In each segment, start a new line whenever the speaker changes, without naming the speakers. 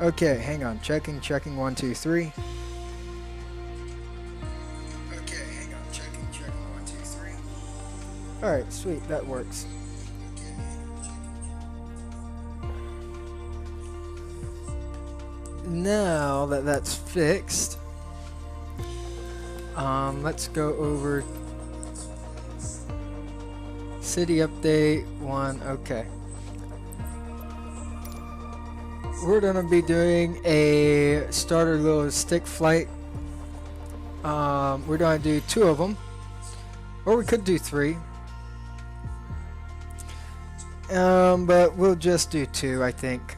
Okay, hang on. Checking, 1, 2, 3. Okay, hang on. Checking, 1, 2, 3. Alright, sweet. That works. Now that that's fixed, let's go over city update 1. Okay. We're going to be doing a starter little stick flight. We're going to do 2 of them, or we could do 3. But we'll just do 2, I think.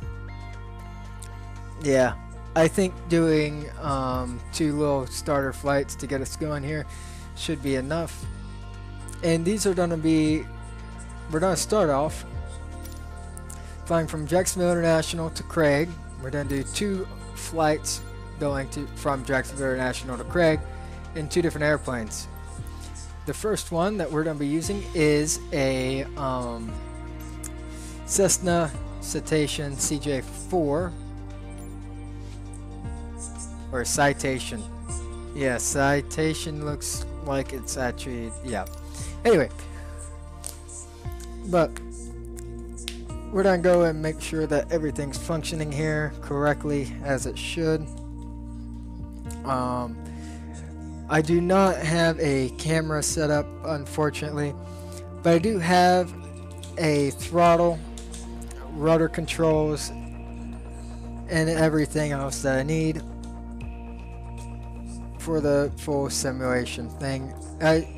Yeah, I think doing 2 little starter flights to get us going here should be enough. And these are going to be, we're going to start off flying from Jacksonville International to Craig. We're going to do 2 flights going from Jacksonville International to Craig in 2 different airplanes. The first one that we're going to be using is a Cessna Citation CJ4, or Citation. Yeah, Citation looks like it's actually, yeah. Anyway, but we're gonna go and make sure that everything's functioning here correctly as it should. I do not have a camera set up, unfortunately, but I do have a throttle, rudder controls, and everything else that I need for the full simulation thing.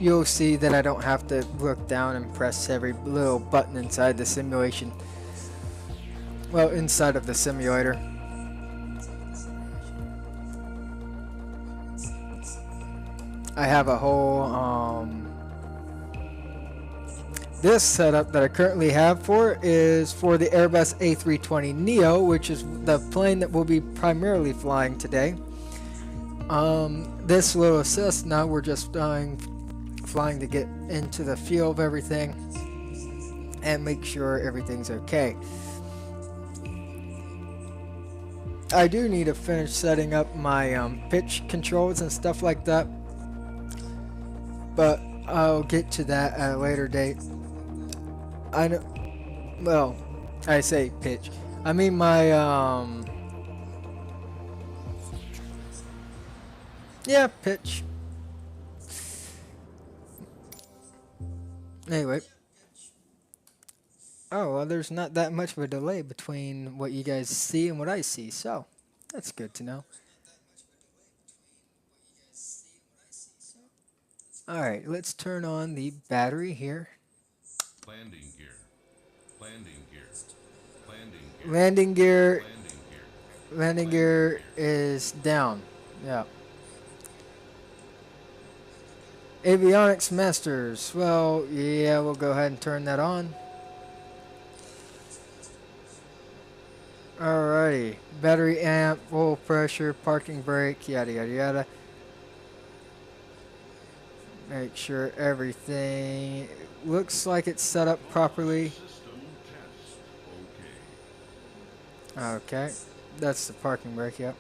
You'll see that I don't have to look down and press every little button inside the simulation. Well, inside of the simulator. I have a whole this setup that I currently have is for the Airbus A320neo, which is the plane that we'll be primarily flying today. This little Cessna, we're just flying to get into the feel of everything and make sure everything's okay. I do need to finish setting up my pitch controls and stuff like that, but I'll get to that at a later date. I know, well, I say pitch, I mean my yeah, pitch. Anyway. Oh, well, there's not that much of a delay between what you guys see and what I see, so that's good to know. Alright, let's turn on the battery here.
Landing gear. Landing gear. Landing gear.
Landing gear.
Landing gear.
Landing gear is down. Yeah. Avionics Masters. Well, yeah, we'll go ahead and turn that on. Alrighty. Battery amp, full pressure, parking brake, yada yada yada. Make sure everything looks like it's set up properly.
System test.
Okay. That's the parking brake, yep.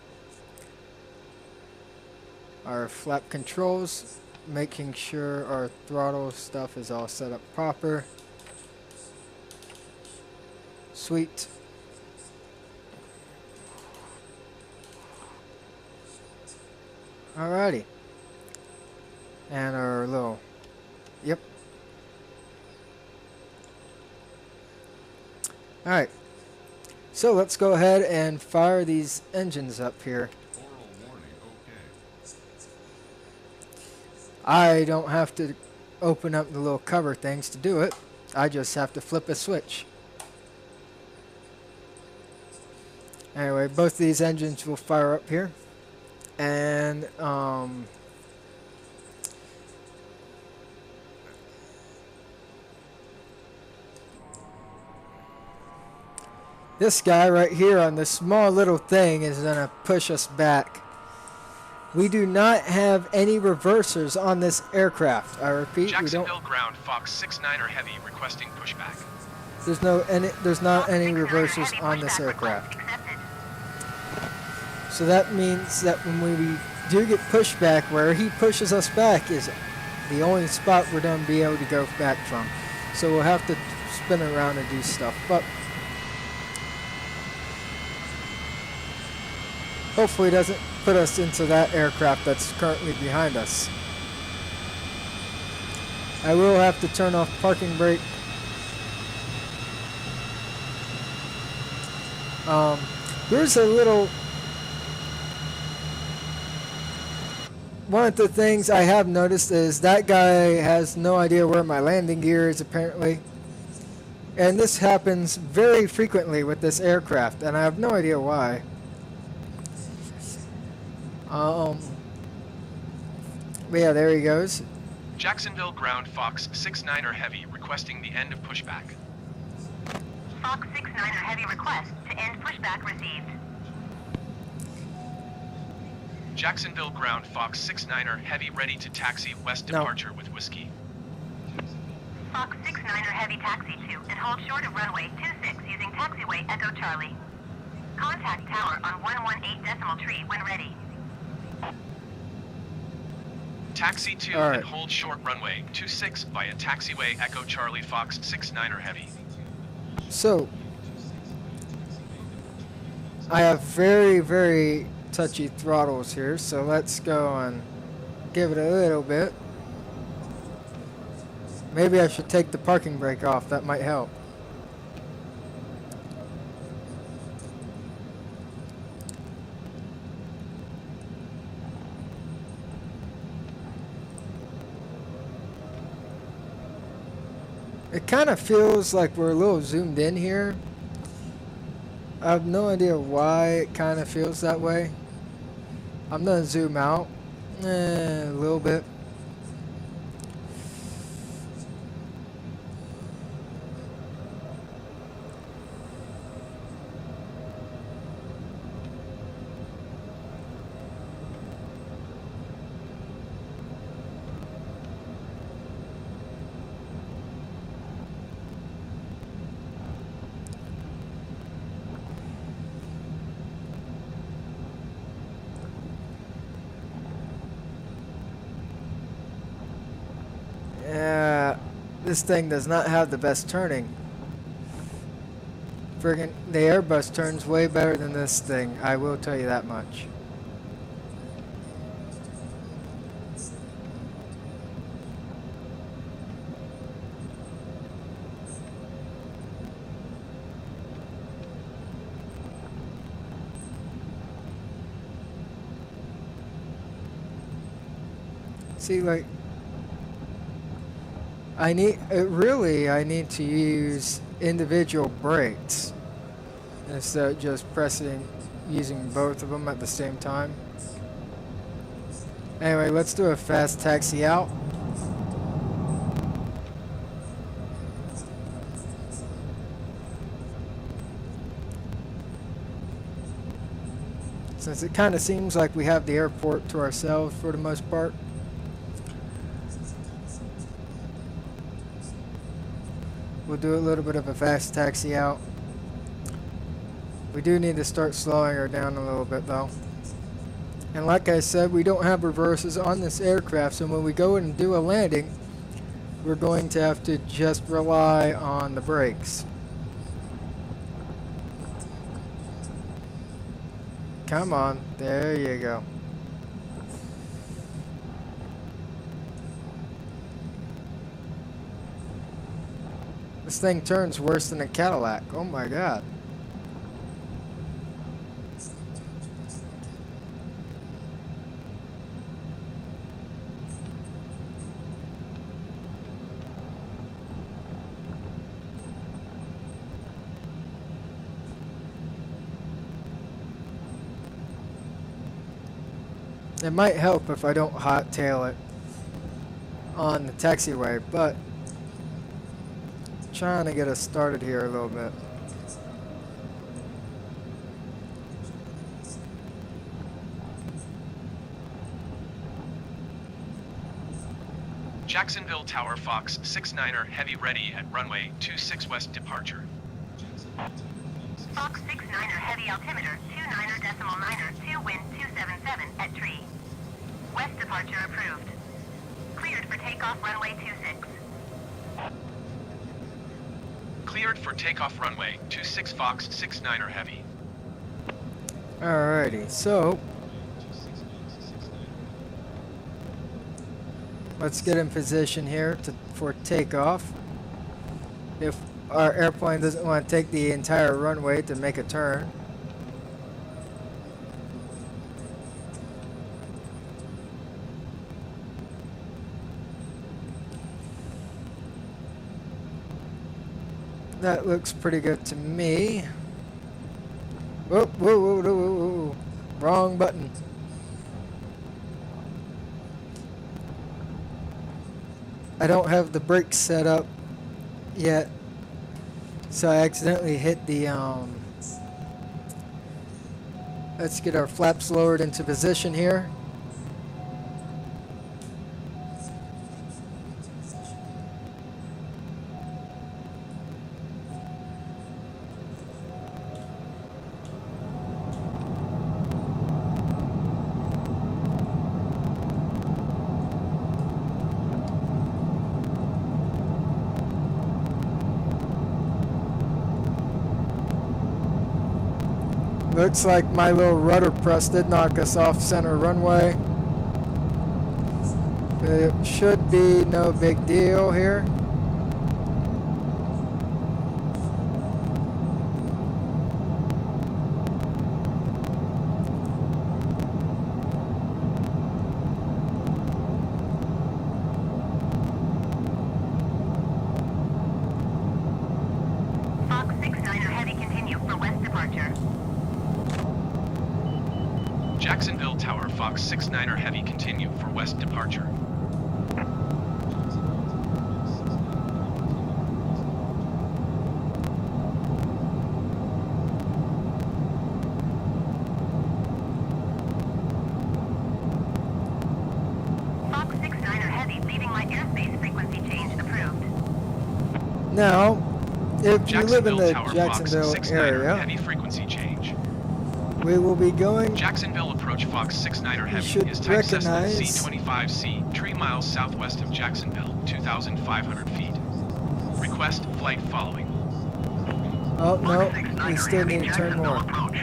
Our flap controls, making sure our throttle stuff is all set up proper. Sweet. Alrighty. And our little, yep. Alright. So let's go ahead and fire these engines up here.
Oral warning, okay.
I don't have to open up the little cover things to do it. I just have to flip a switch. Anyway, both these engines will fire up here. And this guy right here on this small little thing is going to push us back. We do not have any reversers on this aircraft. I repeat,
Jacksonville ground Fox 69er heavy requesting pushback.
there's not any reversers on this aircraft. So that means that when we do get pushed back, where he pushes us back is the only spot we're going to be able to go back from. So we'll have to spin around and do stuff. But hopefully it doesn't put us into that aircraft that's currently behind us. I will have to turn off parking brake. Here's a little... One of the things I have noticed is that guy has no idea where my landing gear is, apparently. And this happens very frequently with this aircraft, and I have no idea why. But yeah, there he goes.
Jacksonville ground Fox 69er Heavy requesting the end of pushback.
Fox 69er Heavy request to end pushback received.
Jacksonville ground Fox 69er Heavy ready to taxi west departure with Whiskey.
Fox 69er Heavy taxi to and hold short of runway 26 using taxiway Echo Charlie. Contact tower on 118 tree when ready.
Taxi to
All right.
and hold short runway 26 via taxiway Echo Charlie Fox 69er Heavy.
So, I have very, very touchy throttles here, so let's go and give it a little bit. Maybe I should take the parking brake off, that might help. It kind of feels like we're a little zoomed in here. I have no idea why it kind of feels that way. I'm gonna zoom out a little bit. Yeah, this thing does not have the best turning. Friggin' the Airbus turns way better than this thing, I will tell you that much. See, like, I need to use individual brakes instead of just using both of them at the same time. Anyway, let's do a fast taxi out. Since it kind of seems like we have the airport to ourselves for the most part. We'll do a little bit of a fast taxi out. We do need to start slowing her down a little bit though. And like I said, we don't have reverses on this aircraft, so when we go in and do a landing, we're going to have to just rely on the brakes. Come on, there you go. This thing turns worse than a Cadillac. Oh my god. It might help if I don't hot tail it on the taxiway, but trying to get us started here a little bit.
Jacksonville Tower Fox 69er Heavy ready at runway 26 west departure.
Fox 69er heavy altimeter 29.9er 2 wind 277 at tree. West departure approved. Cleared for takeoff runway 26.
Cleared for takeoff runway 26 Fox 69er heavy.
Alrighty, so let's get in position here for takeoff. If our airplane doesn't want to take the entire runway to make a turn. That looks pretty good to me. Whoa, whoa, whoa, whoa, whoa, whoa. Wrong button. I don't have the brakes set up yet, so I accidentally hit the let's get our flaps lowered into position here. Looks like my little rudder press did knock us off center runway. It should be no big deal here.
Fox 69er heavy continue for west departure.
Jacksonville Tower Fox 69er heavy continue for west departure.
Fox 69er heavy leaving my airspace frequency change approved.
Now, if you live in the
Tower
Jacksonville
Fox 69er
area,
heavy frequency change.
we will be going.
Jacksonville approach Fox 69er heavy
should
is type Cessna
recognize-
C-25C, 3 miles southwest of Jacksonville, 2,500 feet. Request flight following.
Oh no, we still need to turn more.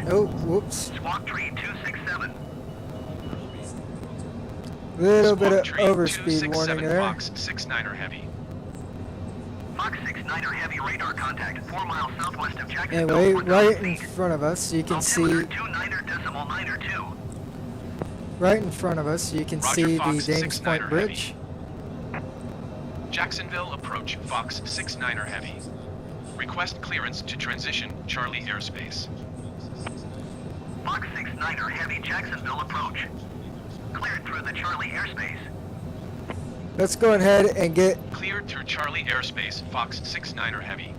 Oh, whoops.
Squawk tree 267.
Little bit of
Squawk tree
overspeed
267
warning there.
Fox 69er heavy.
Fox 69er heavy radar contact 4 miles southwest of Jacksonville.
Anyway,
4,000
right in
feet.
front of us, you can see.
Altimeter 29.9er 2.
Right in front of us, you can
Roger,
see the
Fox
Dames
69er
Point
heavy.
Bridge.
Jacksonville approach Fox 69er heavy. Request clearance to transition Charlie airspace.
Fox 69er heavy Jacksonville approach. Cleared through the Charlie airspace.
Let's go ahead and get.
Cleared through Charlie airspace Fox 69er heavy.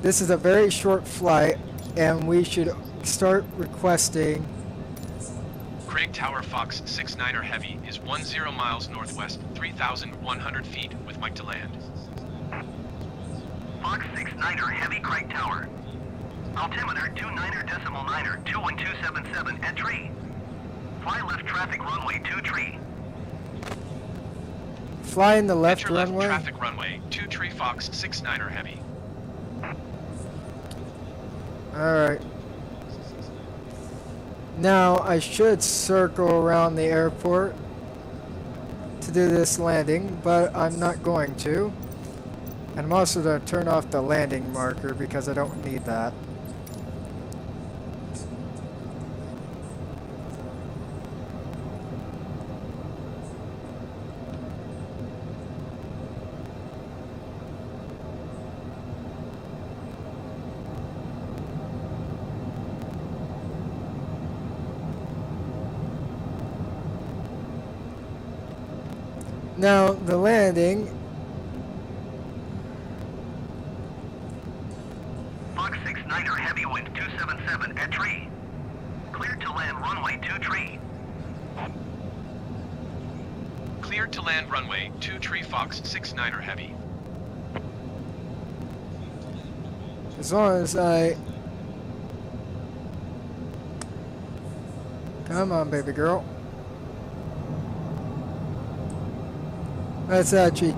This is a very short flight, and we should start requesting.
Craig Tower Fox 69er heavy is 10 miles northwest, 3,100 feet with Mike to land.
Fox 69er heavy Craig Tower. Altimeter 29.9er 21277 at tree. Fly left traffic runway 2 tree.
Flying the left
Enter left
runway.
traffic runway 2 tree Fox 69er heavy.
Alright. Now I should circle around the airport to do this landing, but I'm not going to. And I'm also going to turn off the landing marker because I don't need that. Now, the landing,
Fox 69er heavy wind 277 at tree. Cleared to land runway 2 tree.
Cleared to land runway 2 tree Fox 69er heavy.
As long as I... Come on, baby girl. Let's actually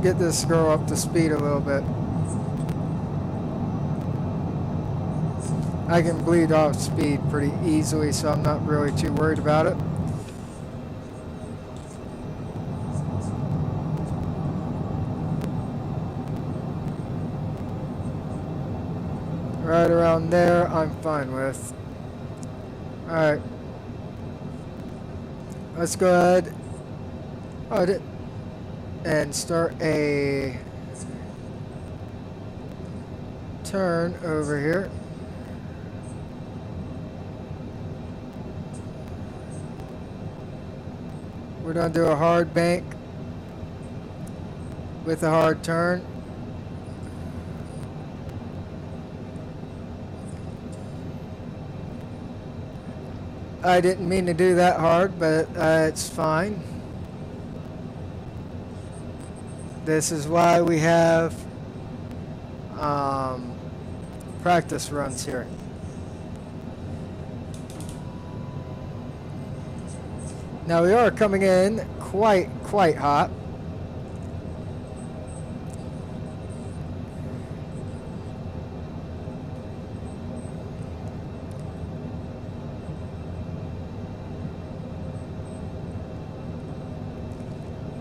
get this girl up to speed a little bit. I can bleed off speed pretty easily, so I'm not really too worried about it. Right around there, I'm fine with. Alright. Let's go ahead and start a turn over here. We're going to do a hard bank with a hard turn. I didn't mean to do that hard, but it's fine. This is why we have practice runs here. Now we are coming in quite hot.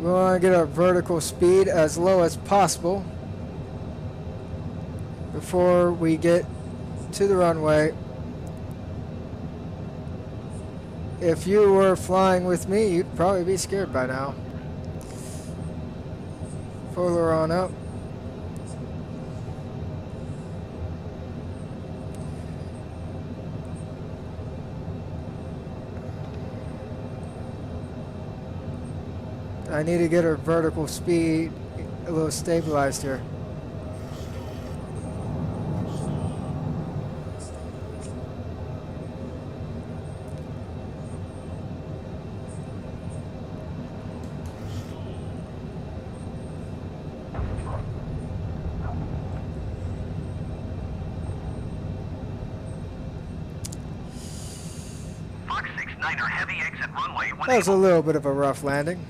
We want to get our vertical speed as low as possible before we get to the runway. If you were flying with me, you'd probably be scared by now. Pull her on up. I need to get her vertical speed a little stabilized here.
Fox 69er heavy exit runway.
That was a little bit of a rough landing.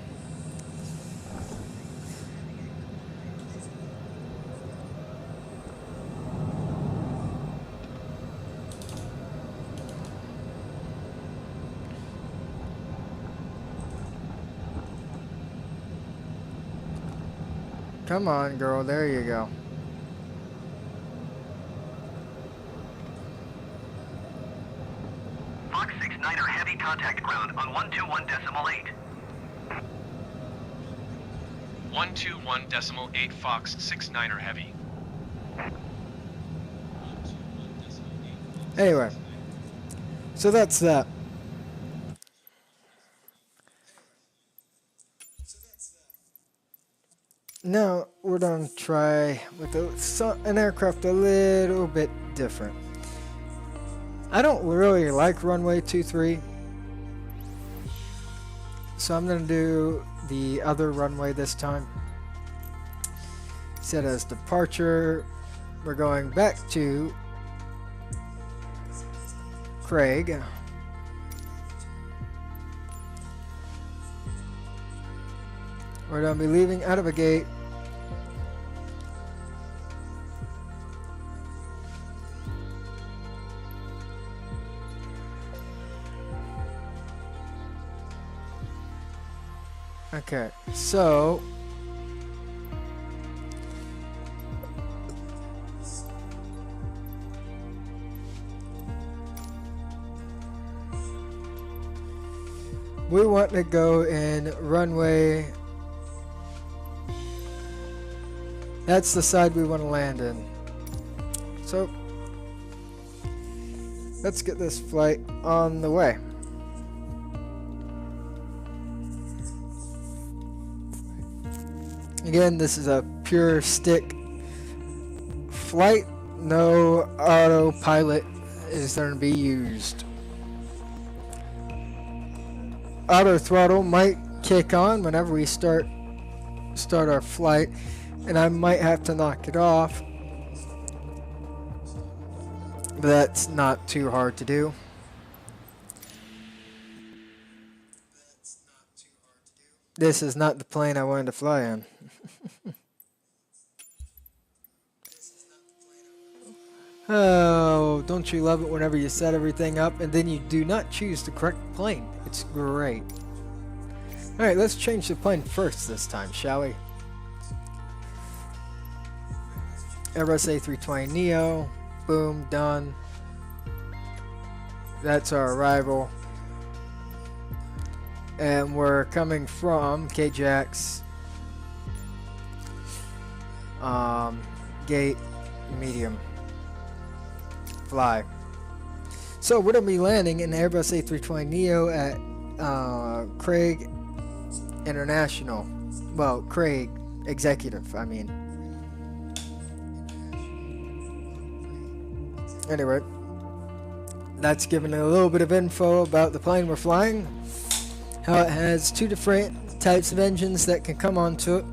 Come on, girl. There you go.
Fox 69er heavy contact ground on 121.8.
121.8 Fox 69er heavy.
Anyway, so that's that. Now we're going to try with an aircraft a little bit different. I don't really like runway 23, so I'm going to do the other runway this time. Set as departure. We're going back to Craig. We're going to be leaving out of a gate. Okay, so we want to go in runway. That's the side we want to land in. So let's get this flight on the way. Again, this is a pure stick flight. No autopilot is going to be used. Auto throttle might kick on whenever we start our flight. and I might have to knock it off, but that's not too hard to do. This is not the plane I wanted to fly in. Oh, don't you love it whenever you set everything up and then you do not choose the correct plane? It's great. Alright, let's change the plane first this time, shall we? Airbus A320neo. Boom, done. That's our arrival. And we're coming from KJAX. Gate medium. Fly. So we're going to be landing in Airbus A320neo at Craig International. Well, Craig Executive, I mean. Anyway, that's giving a little bit of info about the plane we're flying. How it has two different types of engines that can come onto it.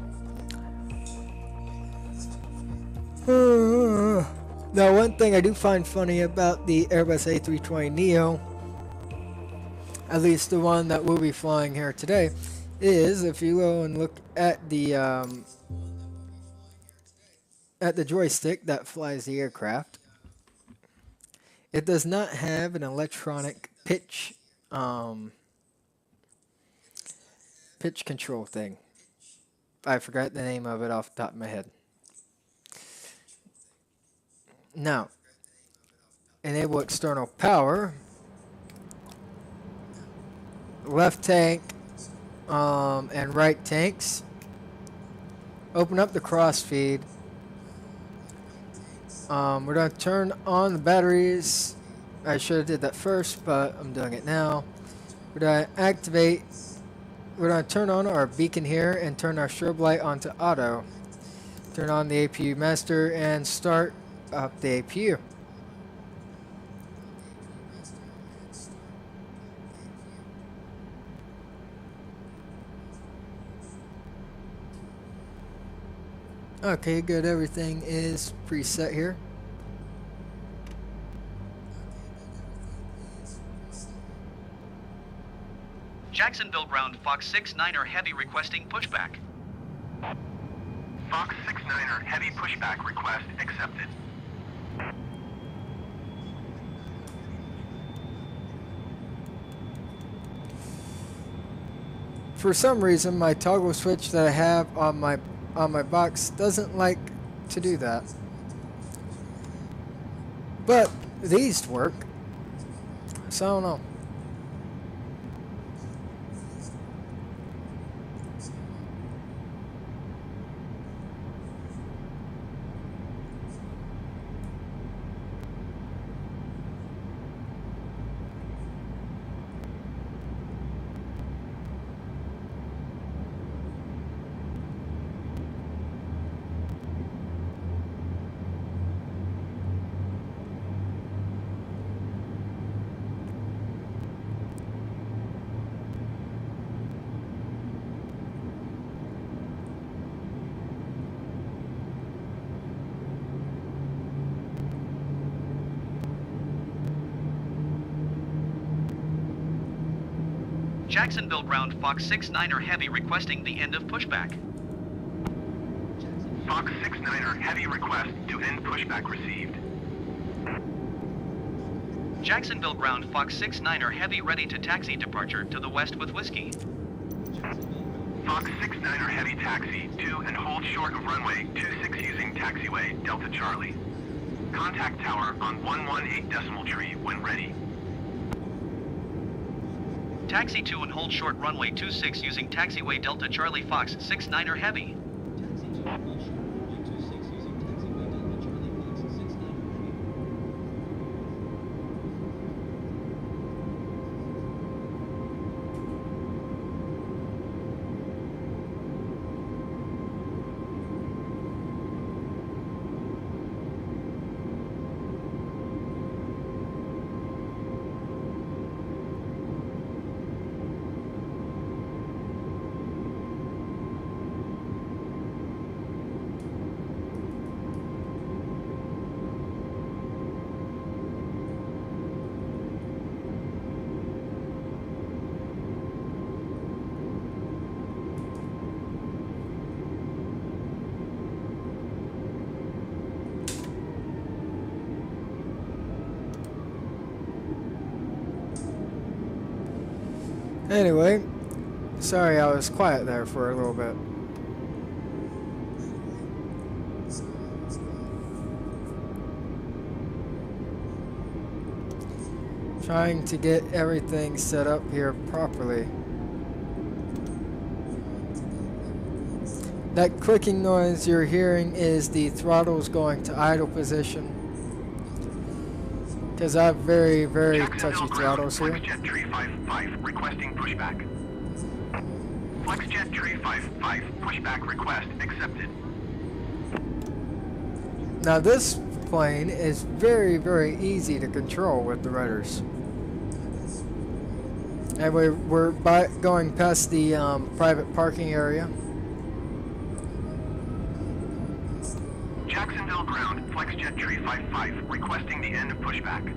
Now, one thing I do find funny about the Airbus A320neo, at least the one that we'll be flying here today, is if you go and look at the joystick that flies the aircraft, it does not have an electronic pitch control thing. I forgot the name of it off the top of my head. Now, enable external power, left tank and right tanks, open up the crossfeed. We're going to turn on the batteries. I should have did that first, but I'm doing it now. We're going to activate, we're going to turn on our beacon here and turn our strobe light onto auto. Turn on the APU master and start up the APU. Okay, good. Everything is preset here.
Jacksonville ground Fox 6-9er Heavy requesting pushback. Fox 6-9er Heavy pushback request accepted.
For some reason, my toggle switch that I have on my box doesn't like to do that. But these work, so I don't know.
Jacksonville ground Fox 6-9er Heavy requesting the end of pushback. Fox 6-9er Heavy request to end pushback received. Jacksonville ground Fox 6-9er Heavy ready to taxi departure to the west with whiskey. Fox 6-9er Heavy taxi to and hold short of runway 26 using taxiway Delta Charlie. Contact tower on 118 decimal tree when ready. Taxi to and hold short runway 26 using taxiway Delta Charlie Fox 6-9er Heavy.
Anyway, sorry I was quiet there for a little bit. Trying to get everything set up here properly. That clicking noise you're hearing is the throttles going to idle position. Because I have very, very touchy throttles here.
FlexJet Tree 55 requesting pushback. FlexJet Tree 55 pushback request accepted.
Now this plane is very, very easy to control with the rudders. And we're going past the private parking area.
Jacksonville ground, FlexJet Tree 55 requesting the end of pushback.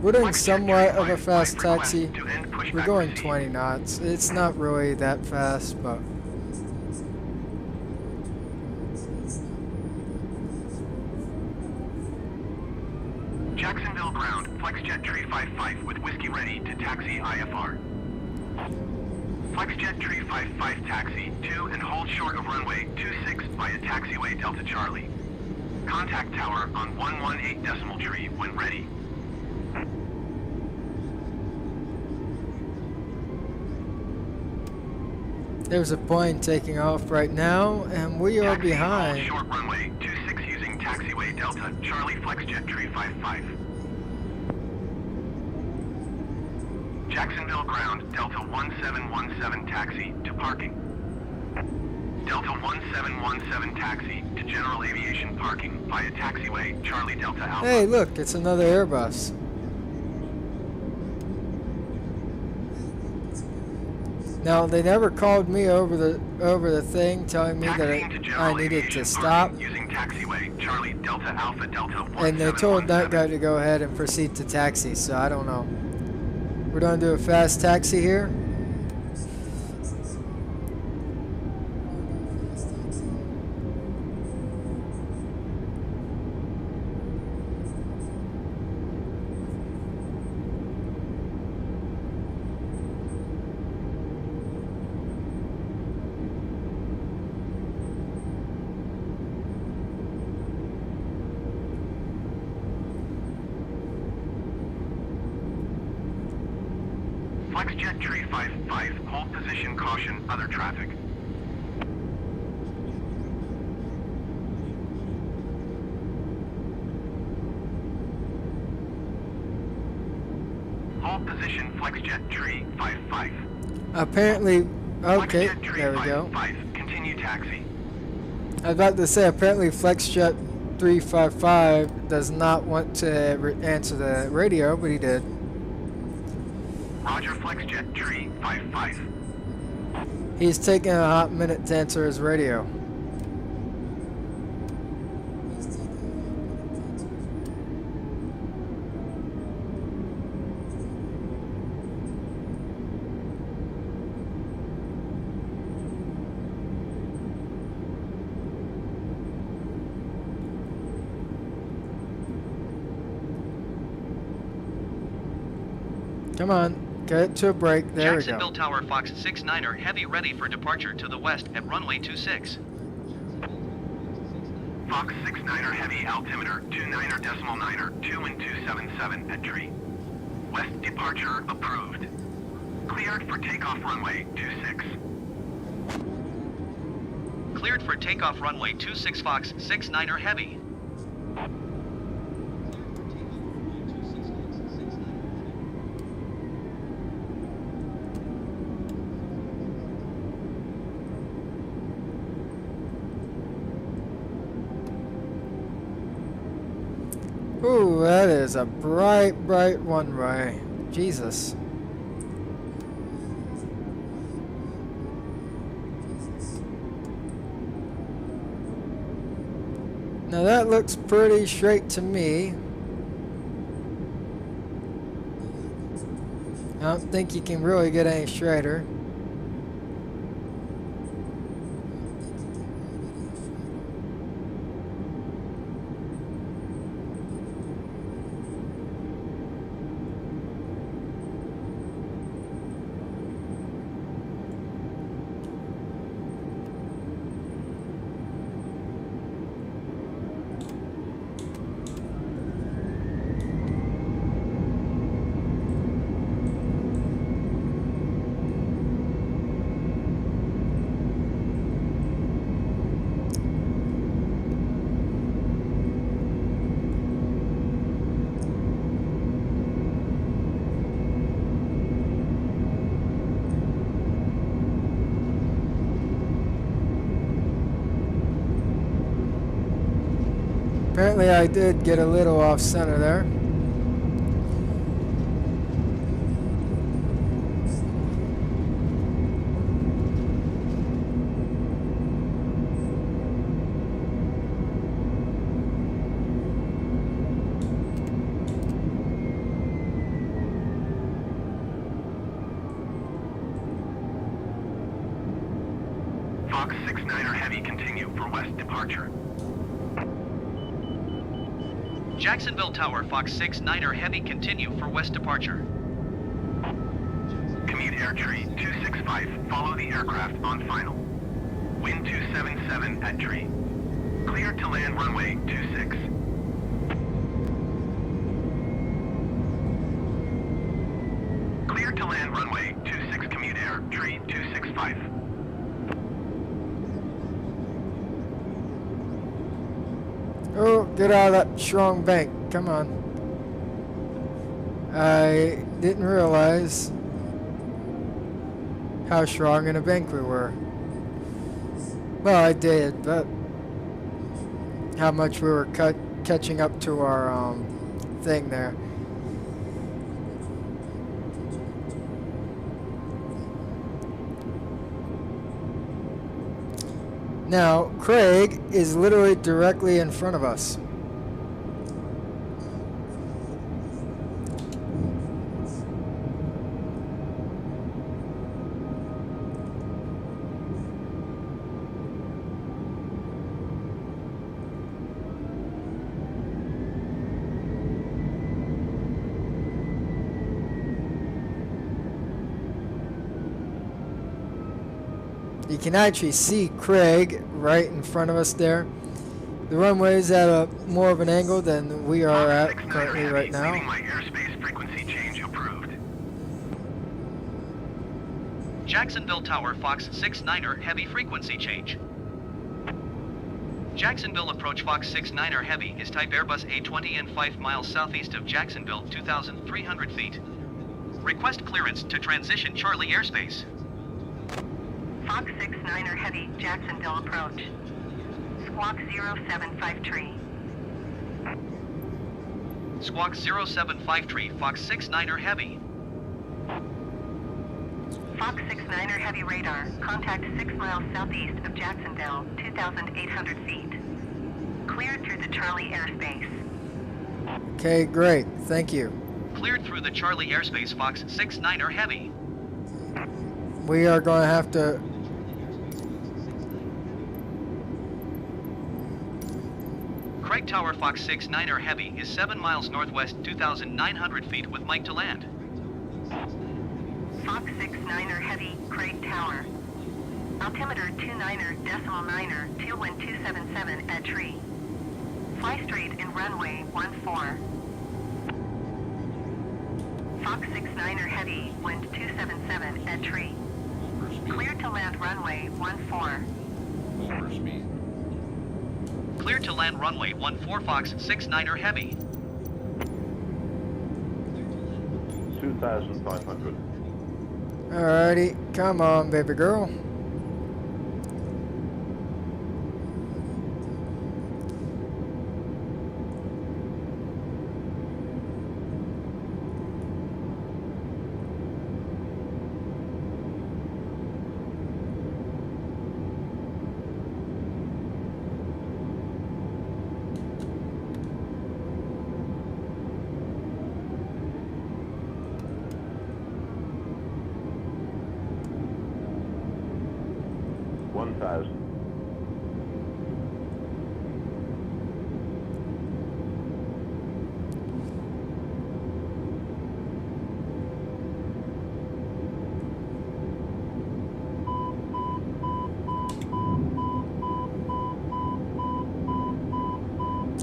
We're doing
FlexJet
somewhat
Tree
of a
55
fast
request
taxi.
to end pushback
We're going
received.
20 knots. It's not really that fast, but
Jacksonville ground, FlexJet Tree 55 with whiskey ready to taxi IFR. FlexJet Tree 55 taxi 2 and hold short of runway 26 via taxiway Delta Charlie. Contact tower on 118 decimal tree when ready.
there's a plane taking off right now, and we are
Taxi
behind.
hold short runway 26 using taxiway Delta Charlie FlexJet Tree 55. Jacksonville ground, Delta 1717 taxi to parking. Delta 1717 taxi to general aviation parking via taxiway Charlie Delta Alpha.
Hey, look, it's another Airbus. Now they never called me over the thing telling me that
Taxiing to
I
general
needed to
aviation
stop,
parking using taxiway Charlie Delta Alpha Delta
and they told that
1717.
guy to go ahead and proceed to taxi. So I don't know. We're gonna do a fast taxi here.
FlexJet Tree 55, hold position, caution, other traffic. Hold position, FlexJet Tree 55.
Apparently, okay,
FlexJet Tree
there we go.
55, continue taxi.
I was about to say, apparently FlexJet 355 does not want to answer the radio, but he did.
Roger, FlexJet Tree 55.
He's taking a hot minute to answer his radio. Come on, get it to a break. There we
Jacksonville
go.
Tower Fox 69er heavy ready for departure to the west at runway 26. Fox 69er heavy altimeter 29er decimal 9er 2 and 277 at tree. West departure approved. Cleared for takeoff runway 26. Cleared for takeoff runway 26 Fox 69er heavy.
Ooh, that is a bright, bright runway. Jesus. Now that looks pretty straight to me. I don't think you can really get any straighter. Apparently I did get a little off center there.
Fox 6-9er Heavy, continue for west departure.
Jacksonville Tower, Fox 6-9er Heavy, continue for west departure.
Commute Air Tree 265, follow the aircraft on final. Wind 277 at tree. Clear to land runway 26. Clear to land runway 26, commute air, tree 265.
Oh, get out of that strong bank. Come on. I didn't realize how strong in a bank we were. Well, I did, but how much we were catching up to our thing there. Now, Craig is literally directly in front of us. You can actually see Craig right in front of us there. The runway is at a more of an angle than we are at currently right now.
My airspace frequency change approved.
Jacksonville Tower, Fox 6-9er Heavy, frequency change. Jacksonville approach, Fox 6-9er Heavy is type Airbus A20 and 5 miles southeast of Jacksonville, 2,300 feet. Request clearance to transition Charlie airspace.
Fox 6-9er Heavy, Jacksonville approach. Squawk 075 tree.
Squawk 073, Fox 6-9er Heavy.
Fox 6-9er Heavy radar. Contact 6 miles southeast of Jacksonville, 2,800 feet. Cleared through the Charlie airspace.
Okay, great. Thank you.
Cleared through the Charlie airspace, Fox 6-9er Heavy.
We are going to have to...
Craig Tower, Fox 6-9er Heavy is 7 miles northwest, 2,900 feet with Mike to land.
Fox 6-9er Heavy, Craig Tower. Altimeter 29er.9er, 21277 at tree. Fly straight in runway 14. Fox 6-9er Heavy, wind 277 at tree. Clear to land runway 14.
Over speed.
Clear to land runway 14, Fox 6-9er Heavy.
2,500.
Alrighty, come on, baby girl.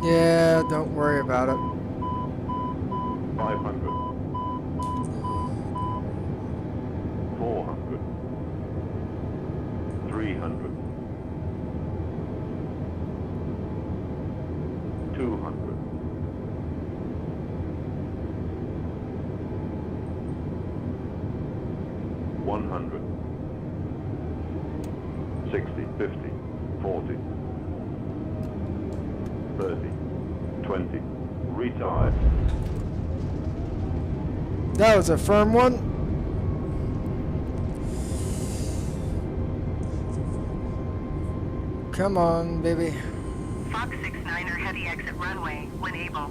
Yeah, don't worry about it.
500. 400. 300. 200. 100. 60, 50, 40. 30, 20. Retard.
That was a firm one. Come on, baby.
Fox 69er heavy exit runway when able.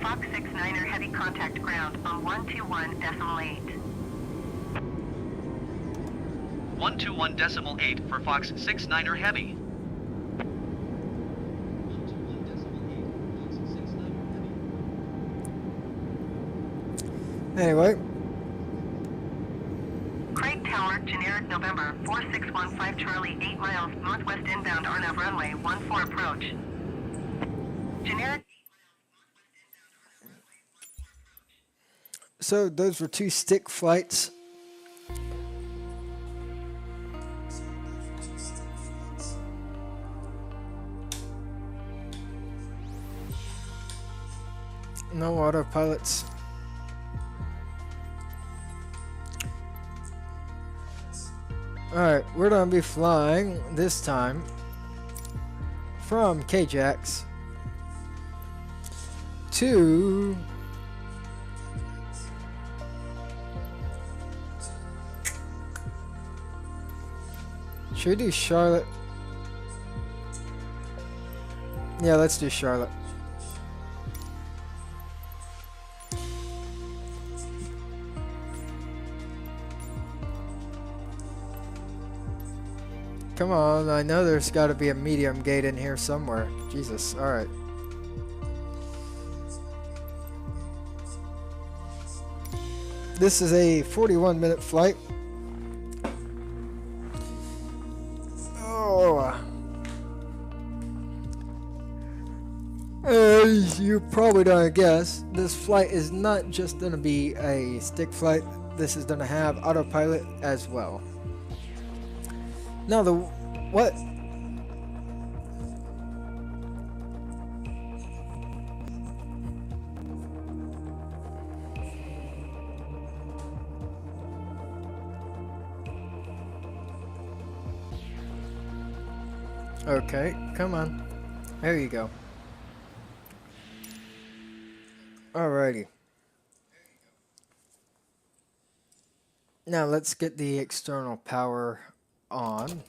Fox 69er heavy contact ground on 121.8.
121.8 for Fox 69er heavy.
Anyway,
Craig Tower, generic November 4615 Charlie, 8 miles northwest inbound RNAV runway 14 approach. Generic.
so those were 2 stick flights. No autopilots. Alright, we're gonna be flying this time from KJAX to should we do Charlotte? Yeah, let's do Charlotte. Come on, I know there's got to be a medium gate in here somewhere. Jesus, alright. This is a 41-minute flight. Oh. You probably don't guess, this flight is not just going to be a stick flight. This is going to have autopilot as well. Now the what? Okay, come on. There you go. Alrighty. Now let's get the external power on.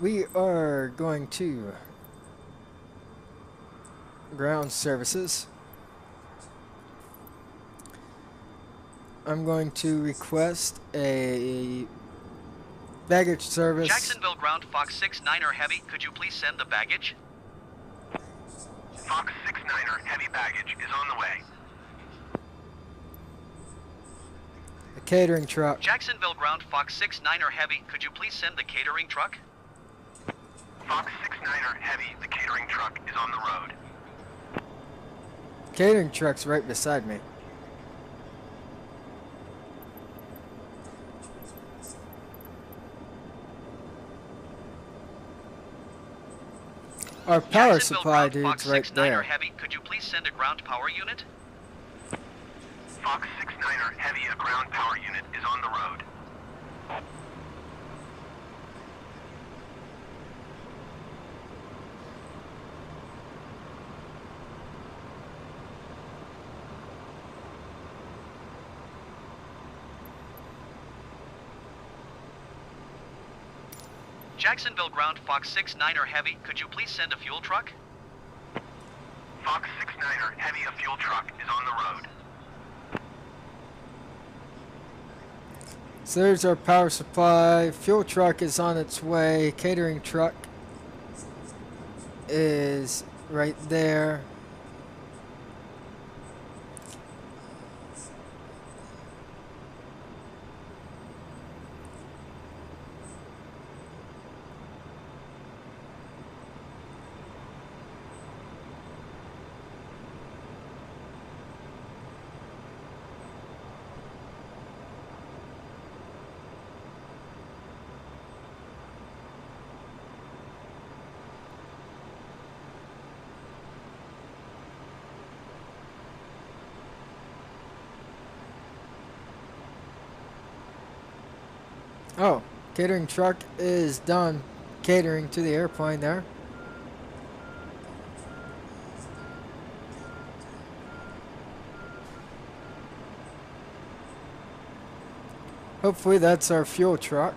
We are going to ground services. I'm going to request a baggage service.
Jacksonville ground Fox 69er heavy, could you please send the baggage?
Fox 69er heavy baggage is on the way.
A catering truck.
Jacksonville ground Fox 69er heavy, could you please send the catering truck?
Fox 69er heavy, the catering truck is on the road.
Catering truck's right beside me. Our power
Jacksonville
supply
ground
dude's
Fox
right
69er
there.
heavy, could you please send a ground power unit?
Fox 69er heavy, a ground power unit is on the road.
Jacksonville ground Fox 69er heavy, could you please send a fuel truck?
Fox 69er heavy, a fuel truck is on the road.
So there's our power supply. Fuel truck is on its way. Catering truck is right there. Oh, catering truck is done catering to the airplane there. Hopefully that's our fuel truck.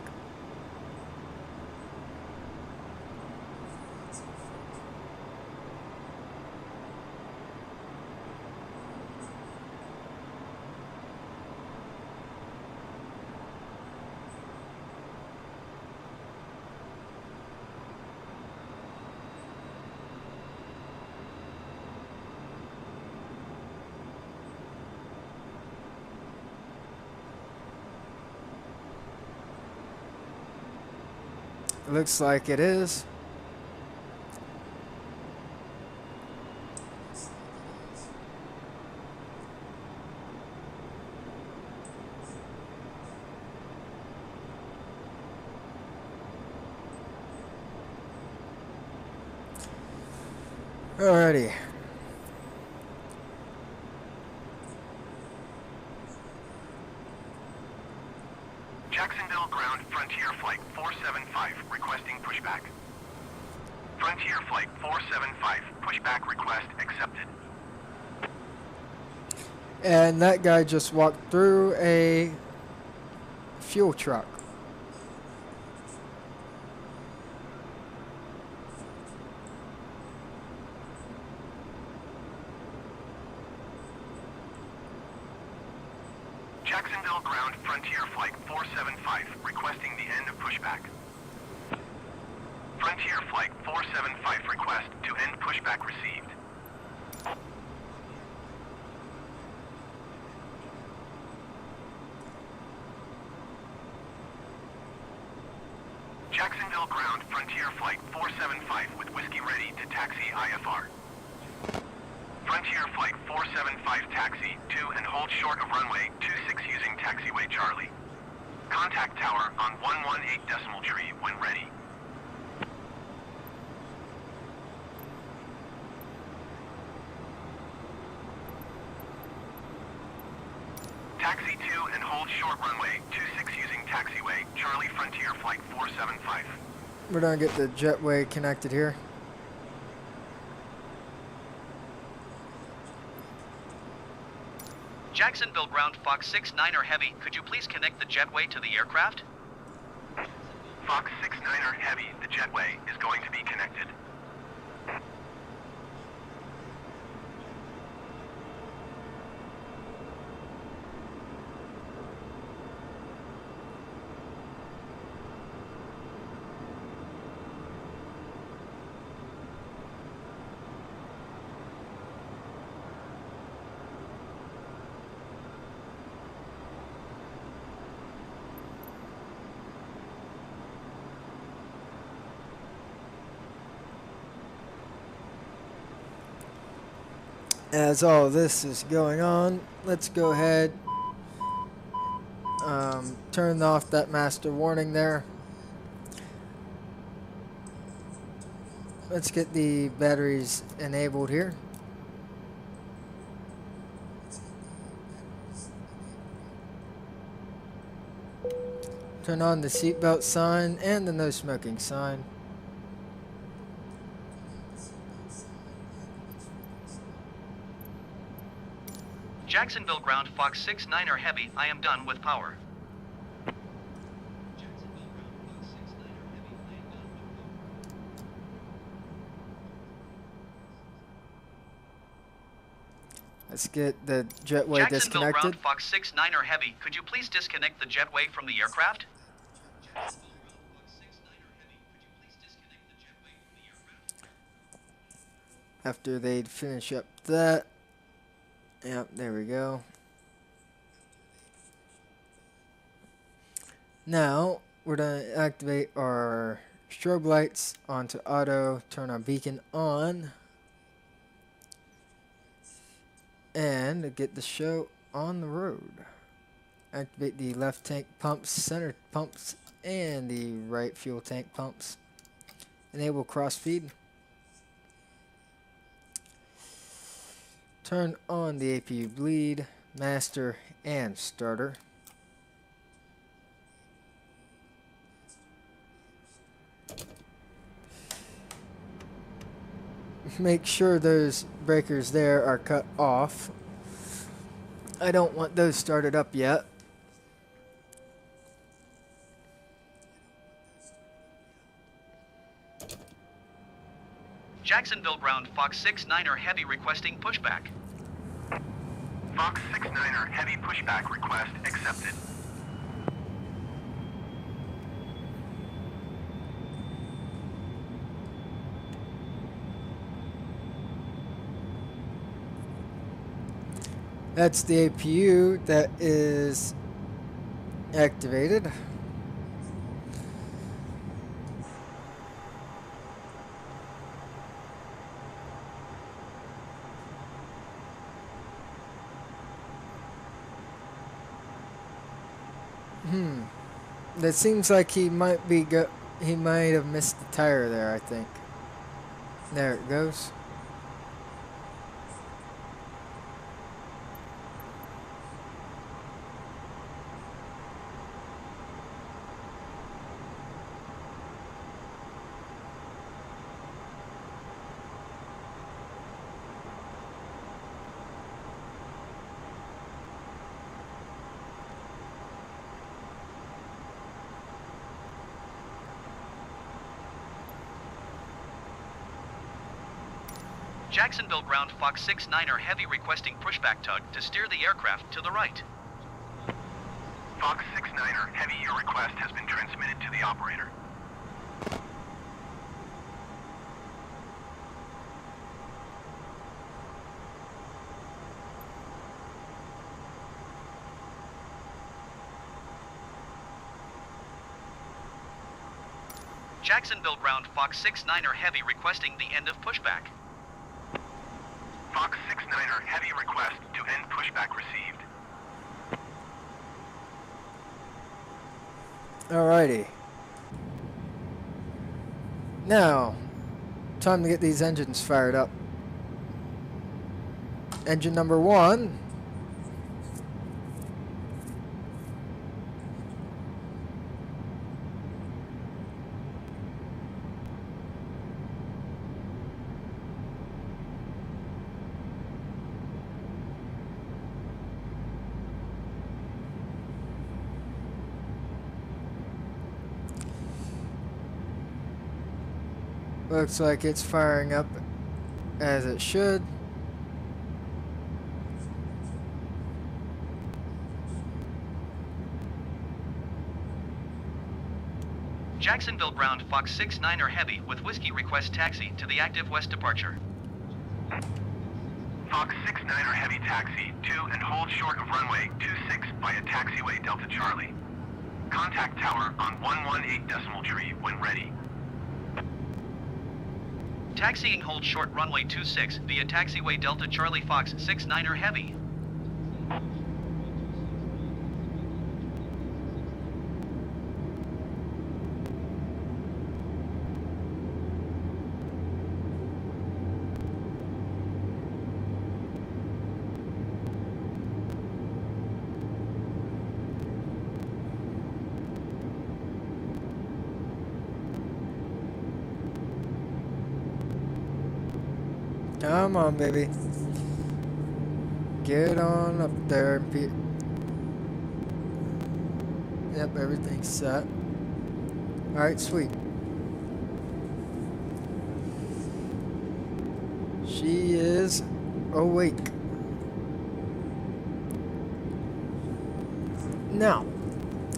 Looks like it is. Alrighty.
Jacksonville ground Frontier Flight 475 requesting pushback. Frontier Flight 475 pushback request accepted.
And that guy just walked through a fuel truck.
Jacksonville ground Frontier Flight 475 requesting the end of pushback. Frontier Flight 475 request to end pushback received. Jacksonville ground Frontier Flight 475 with whiskey ready to taxi IFR. Frontier Flight 475 taxi to and hold short of runway 26 using taxiway Charlie. Contact tower on 118 decimal tree when ready. Taxi to and hold short runway 26 using taxiway Charlie Frontier Flight 475.
We're gonna get the jetway connected here.
Jacksonville ground Fox 69er Heavy, could you please connect the jetway to the aircraft?
Fox 69er Heavy, the jetway is going to be connected.
As all this is going on, let's go ahead, turn off that master warning there. Let's get the batteries enabled here. Turn on the seatbelt sign and the no smoking sign.
Jacksonville ground Fox 69er Heavy, I am done with power.
Let's get the jetway
Jacksonville
disconnected.
ground Fox 69er Heavy, could you please disconnect the jetway from the aircraft?
After they finish up that. Yep, there we go. Now, we're going to activate our strobe lights onto auto, turn our beacon on, and get the show on the road. Activate the left tank pumps, center pumps, and the right fuel tank pumps. Enable cross feed. Turn on the APU bleed, master, and starter. make sure those breakers there are cut off. I don't want those started up yet.
Jacksonville ground Fox 6-9er heavy requesting pushback.
Fox 6-9er heavy pushback request accepted.
That's the APU that is activated. That seems like he might have missed the tire there, I think. There it goes.
Jacksonville ground Fox 6-9er heavy requesting pushback tug to steer the aircraft to the right.
Fox 6-9er heavy, your request has been transmitted to the operator.
Jacksonville ground Fox 6-9er heavy requesting the end of pushback.
Fox 6-9er heavy request to end pushback received.
Alrighty. Now, time to get these engines fired up. Engine number 1. Looks like it's firing up as it should.
Jacksonville ground Fox 6-9er heavy with whiskey request taxi to the active west departure.
Fox 6-9er heavy taxi to and hold short of runway 26 via taxiway Delta Charlie. Contact tower on 118 decimal tree when ready.
Taxiing hold short runway 26 via taxiway Delta Charlie Fox 6-9er heavy.
Come on, baby. Get on up there, Pete. Yep, everything's set. Alright, sweet. She is awake. Now,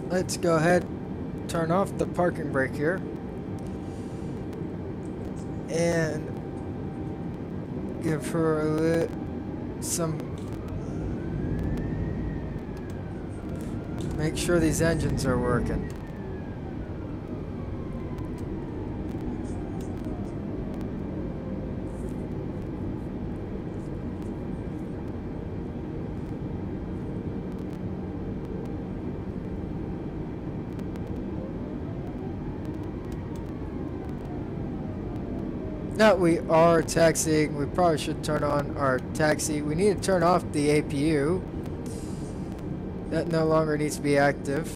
let's go ahead, turn off the parking brake here. And give her some. Make sure these engines are working. Now we are taxiing. We probably should turn on our taxi. We need to turn off the APU. That no longer needs to be active.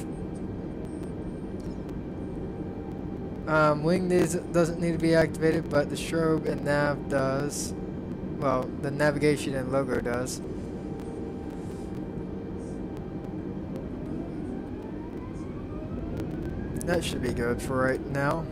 Wing doesn't need to be activated, but the strobe and nav does. Well, the navigation and logo does. That should be good for right now.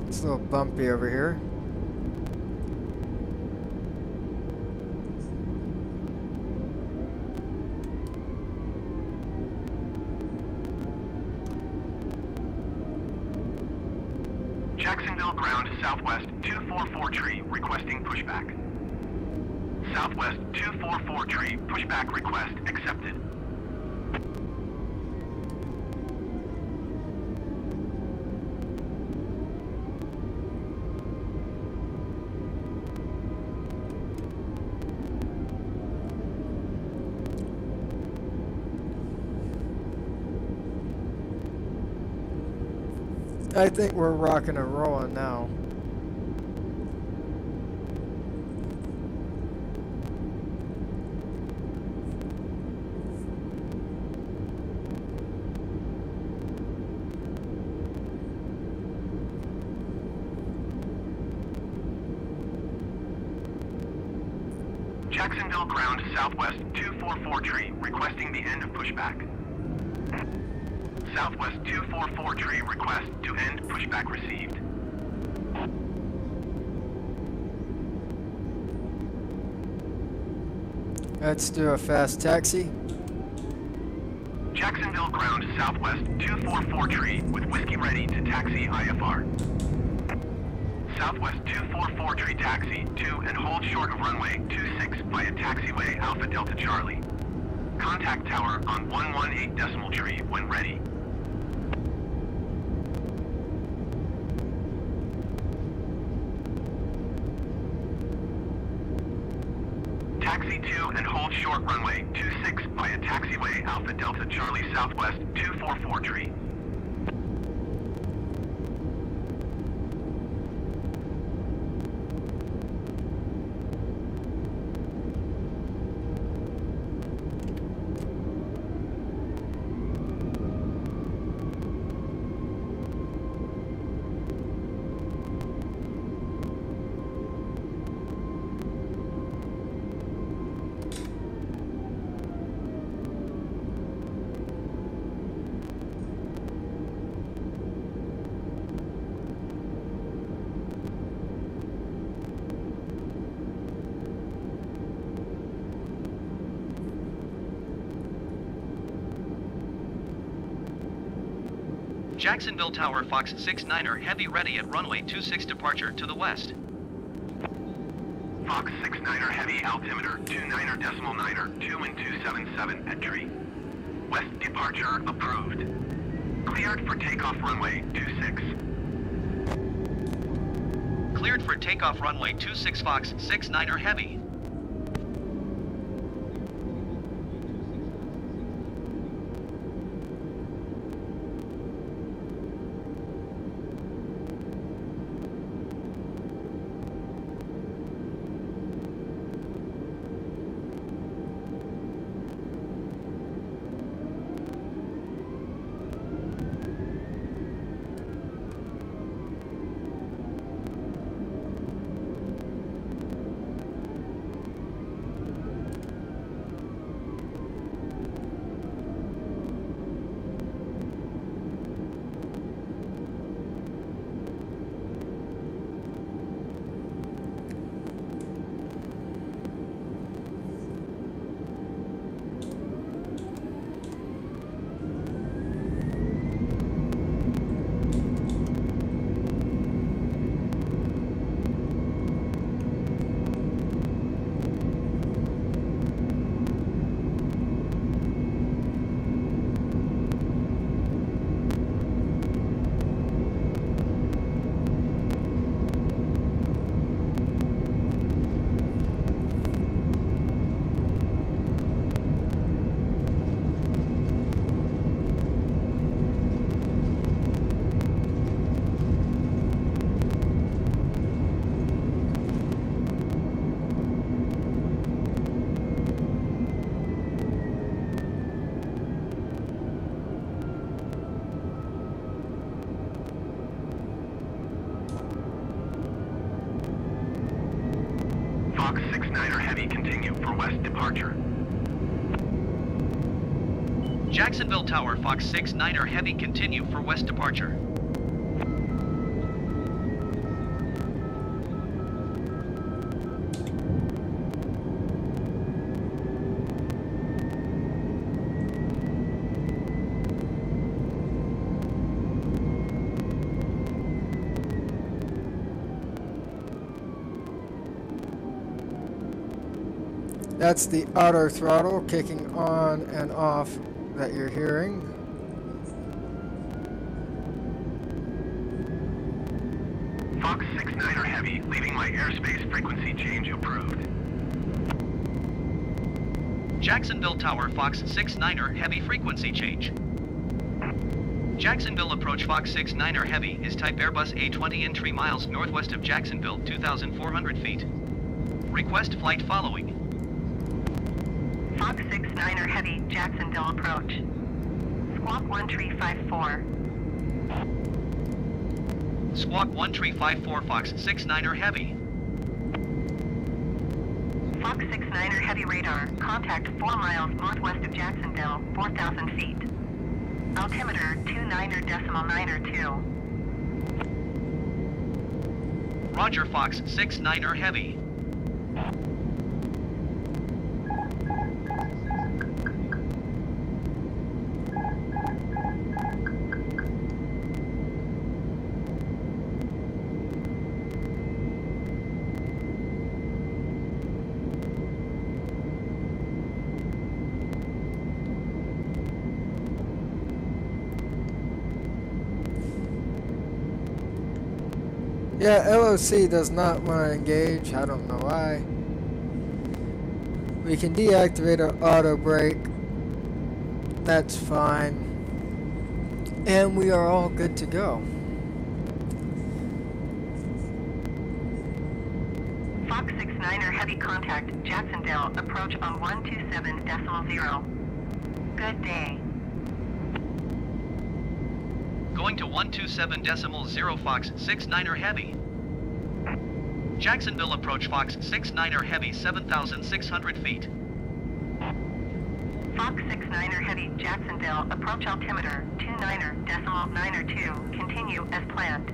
It's a little bumpy over here.
Jacksonville ground southwest 244 tree requesting pushback. Southwest 244 tree pushback request accepted.
I think we're rocking and rolling now.
Jacksonville ground southwest 244 tree requesting the end of pushback. Southwest 244 tree request to end pushback received.
Let's do a fast taxi.
Jacksonville ground southwest 244 tree with whiskey ready to taxi IFR. Southwest 244 tree taxi to and hold short of runway 26 via taxiway Alpha Delta Charlie. Contact tower on 118 decimal tree when ready. Taxi to and hold short runway 26 via taxiway Alpha Delta Charlie Southwest 244 tree.
Jacksonville Tower Fox 69er Heavy ready at runway 26 departure to the west.
Fox 69er Heavy altimeter 29er decimal 9er 21277 entry. West departure approved. Cleared for takeoff runway 26.
Cleared for takeoff runway 26 Fox 69er Heavy.
Heavy, continue for west departure.
Jacksonville Tower, Fox 6-9er Heavy, continue for west departure.
That's the auto throttle kicking on and off that you're hearing.
Fox 6-9er Heavy, leaving my airspace, frequency change approved.
Jacksonville Tower, Fox 6-9er Heavy, frequency change. Jacksonville approach, Fox 6-9er Heavy is type Airbus A20 in 3 miles northwest of Jacksonville, 2,400 feet. Request flight following.
Fox 6-9er Heavy, Jacksonville approach. Squawk 1354.
Squawk 1354, Fox 6-9er Heavy.
Fox 6-9er Heavy radar, contact 4 miles northwest of Jacksonville, 4,000 feet. Altimeter 29.902.
Roger, Fox 6-9er Heavy.
Yeah, LOC does not want to engage. I don't know why. We can deactivate our auto brake. That's fine. And we are all good to go.
Fox 6-9er Heavy, contact Jacksonville approach on 127.0. Good day.
Going to 127.0, Fox 6-9er Heavy. Jacksonville approach, Fox 6-9er Heavy, 7,600 feet.
Fox 6-9er Heavy, Jacksonville approach altimeter 29.902. Continue as planned.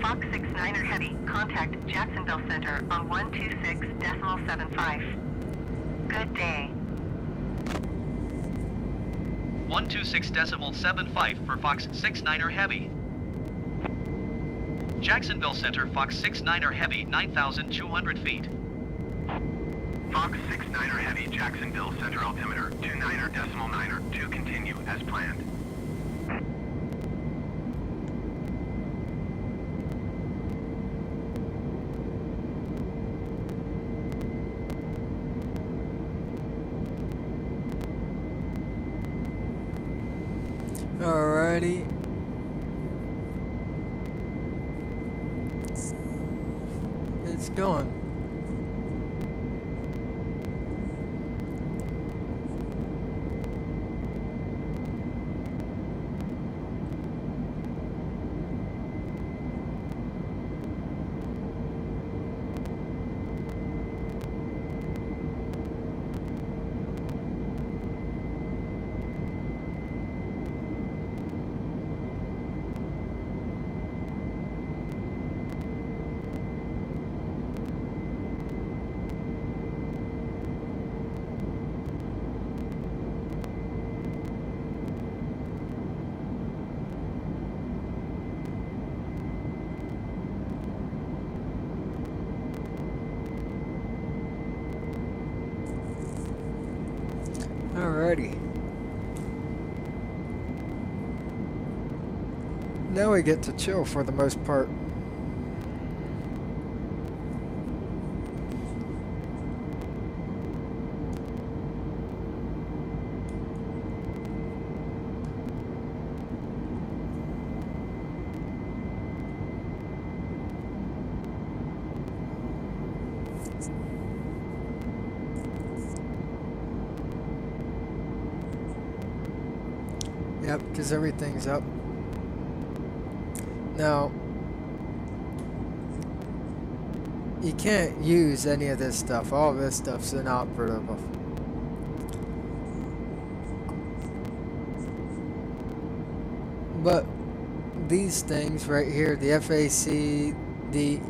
Fox 6-9er Heavy, contact Jacksonville Center on 126.75. Good day.
126.75 for Fox 6-9er Heavy. Jacksonville Center, Fox 6-9er Heavy, 9,200 feet.
Fox 6-9er Heavy, Jacksonville Center altimeter 29.902. Continue as planned.
Alrighty. It's going. Alrighty. Now we get to chill for the most part. Yep, because everything's up. Now, you can't use any of this stuff. All this stuff's inoperable. But these things right here, the FAC, the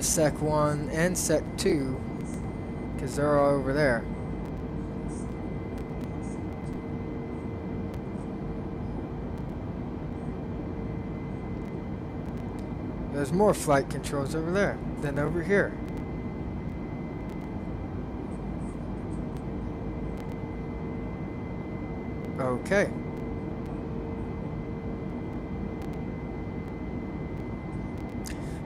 Sec 1 and Sec 2, because they're all over there. There's more flight controls over there than over here. Okay.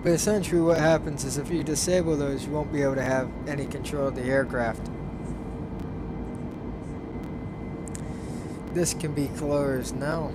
But essentially what happens is if you disable those, you won't be able to have any control of the aircraft. This can be closed now.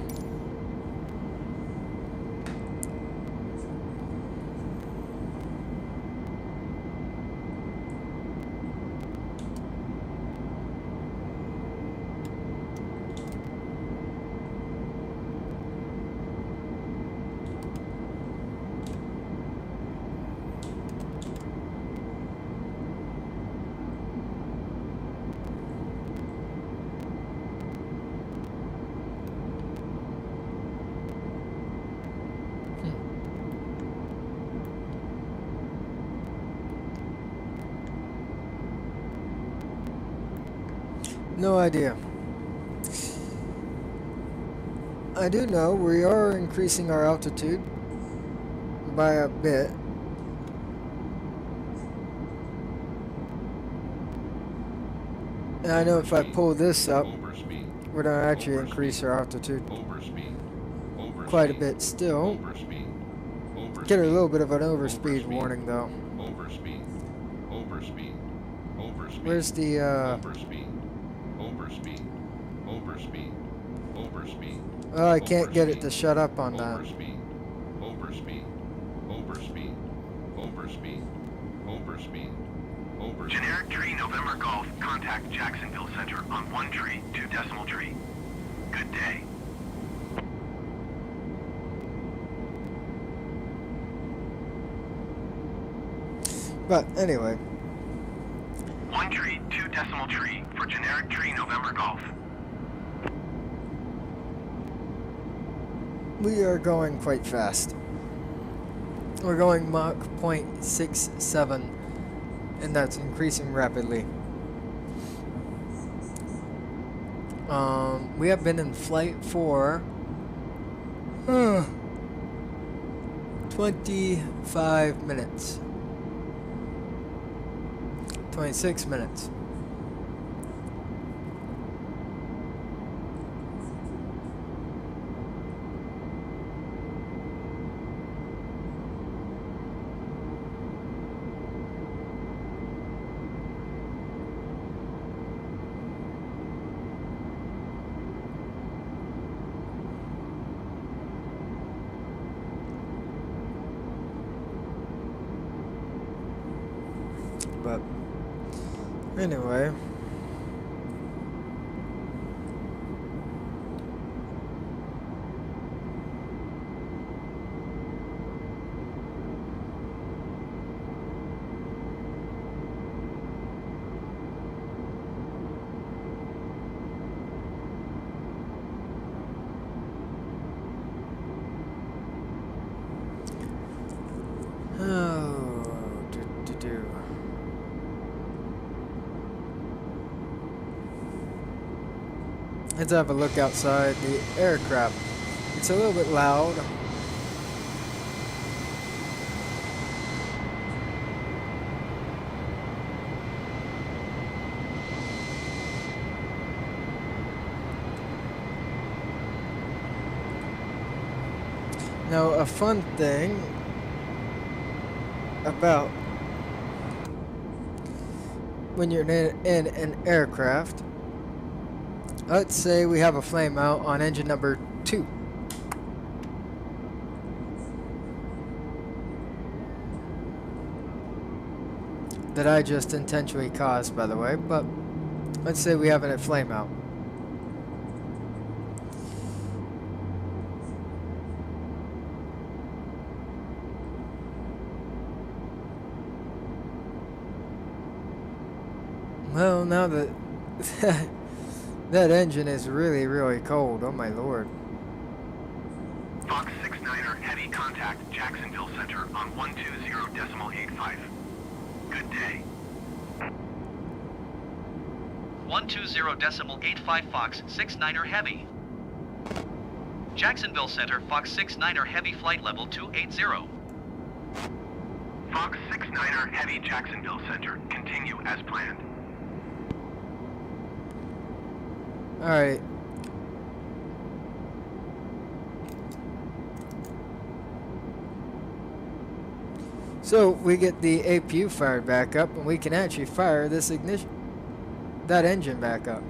No idea. I do know we are increasing our altitude by a bit. And I know if I pull this up,
Overspeed.
we're going to actually increase our altitude
Overspeed. Overspeed.
quite a bit still.
Overspeed. Overspeed.
Get a little bit of an overspeed warning though.
Overspeed. Overspeed. Overspeed.
Where's the
Overspeed. Overspeed. Overspeed. Overspeed.
oh, I can't get it to shut up on that.
Overspeed. Overspeed. Overspeed. Overspeed. Overspeed. Overspeed.
Generic tree November Golf, contact Jacksonville Center on 1 tree, 2 decimal tree. Good day.
But anyway,
1 tree, 2 decimal tree for generic tree November Golf.
we are going quite fast. We're going Mach 0.67, and that's increasing rapidly. We have been in flight for 25 minutes. 26 minutes. But anyway, let's have a look outside the aircraft. It's a little bit loud. Now, a fun thing about when you're in an aircraft, let's say we have a flame out on engine number 2. That I just intentionally caused, by the way, but let's say we have a flame out. Well, now that that engine is really, really cold. Oh my lord.
Fox 69er heavy contact Jacksonville Center on 120.85. Good day.
120.85 Fox 69er Heavy. Jacksonville Center, Fox 69er Heavy flight level 280.
Fox 69er heavy Jacksonville Center. Continue as planned.
Alright. So we get the APU fired back up, and we can actually fire this that engine back up.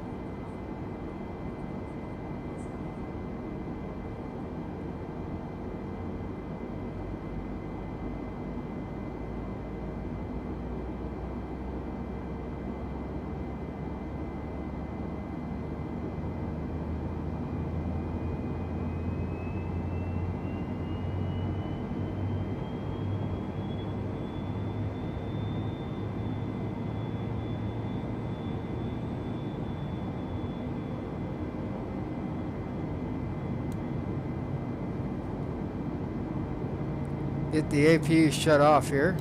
Get the APU shut off here.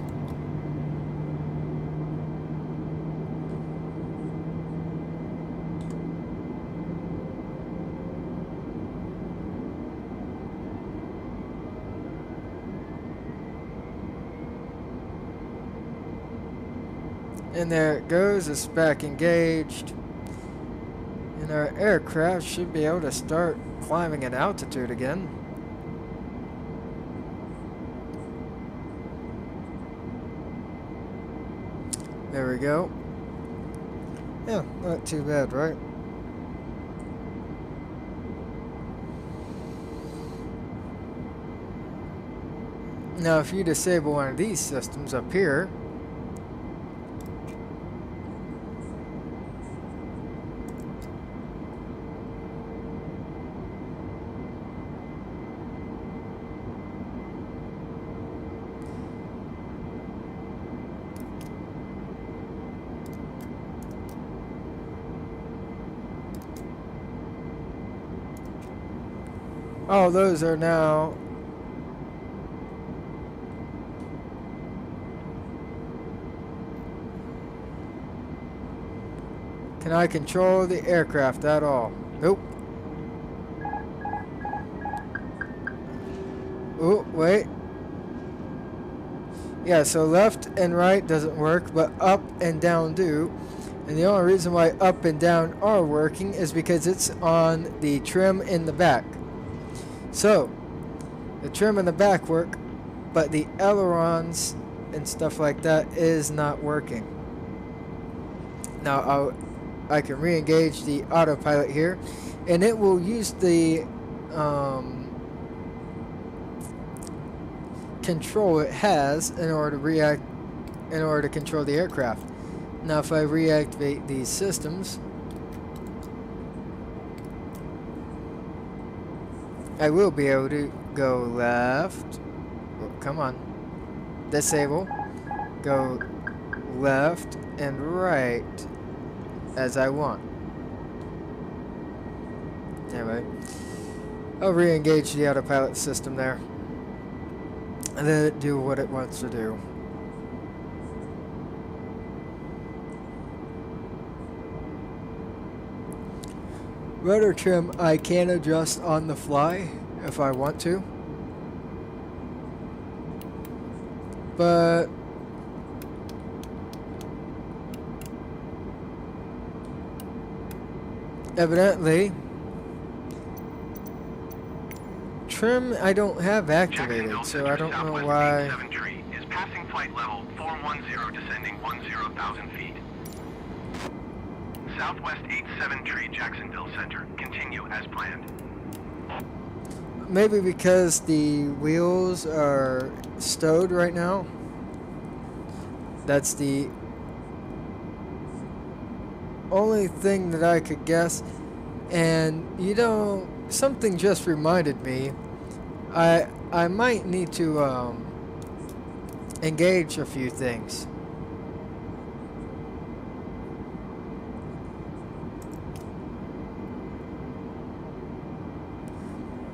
And there it goes, it's back engaged. And our aircraft should be able to start climbing at altitude again. There we go. Yeah, not too bad, right? Now, if you disable one of these systems up here, all those are now Can I control the aircraft at all? Nope. Oh, wait. Yeah, so left and right doesn't work, but up and down do. And the only reason why up and down are working is because it's on the trim in the back. So, the trim in the back work, but the ailerons and stuff like that is not working. Now, I can re-engage the autopilot here, and it will use the control it has in order to control the aircraft. Now, if I reactivate these systems, I will be able to go left. Oh, come on. Disable. Go left and right as I want. Anyway, I'll re-engage the autopilot system there and let it do what it wants to do. Rudder trim I can adjust on the fly if I want to, but evidently trim I don't have activated, so I don't know why.
Tree is passing flight level 410, descending 10,000 feet. Southwest 87 Tree, Jacksonville Center. Continue as planned.
Maybe because the wheels are stowed right now. That's the only thing that I could guess. And you know, something just reminded me. I might need to engage a few things.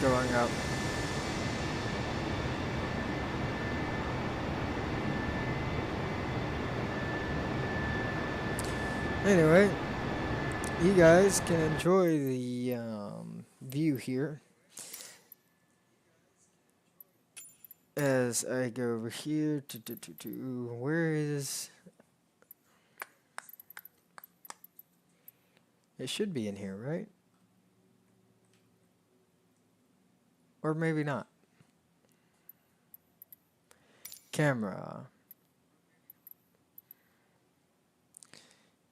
going up. Anyway, you guys can enjoy the view here as I go over here to where is it? Should be in here, right? Or maybe not. Camera.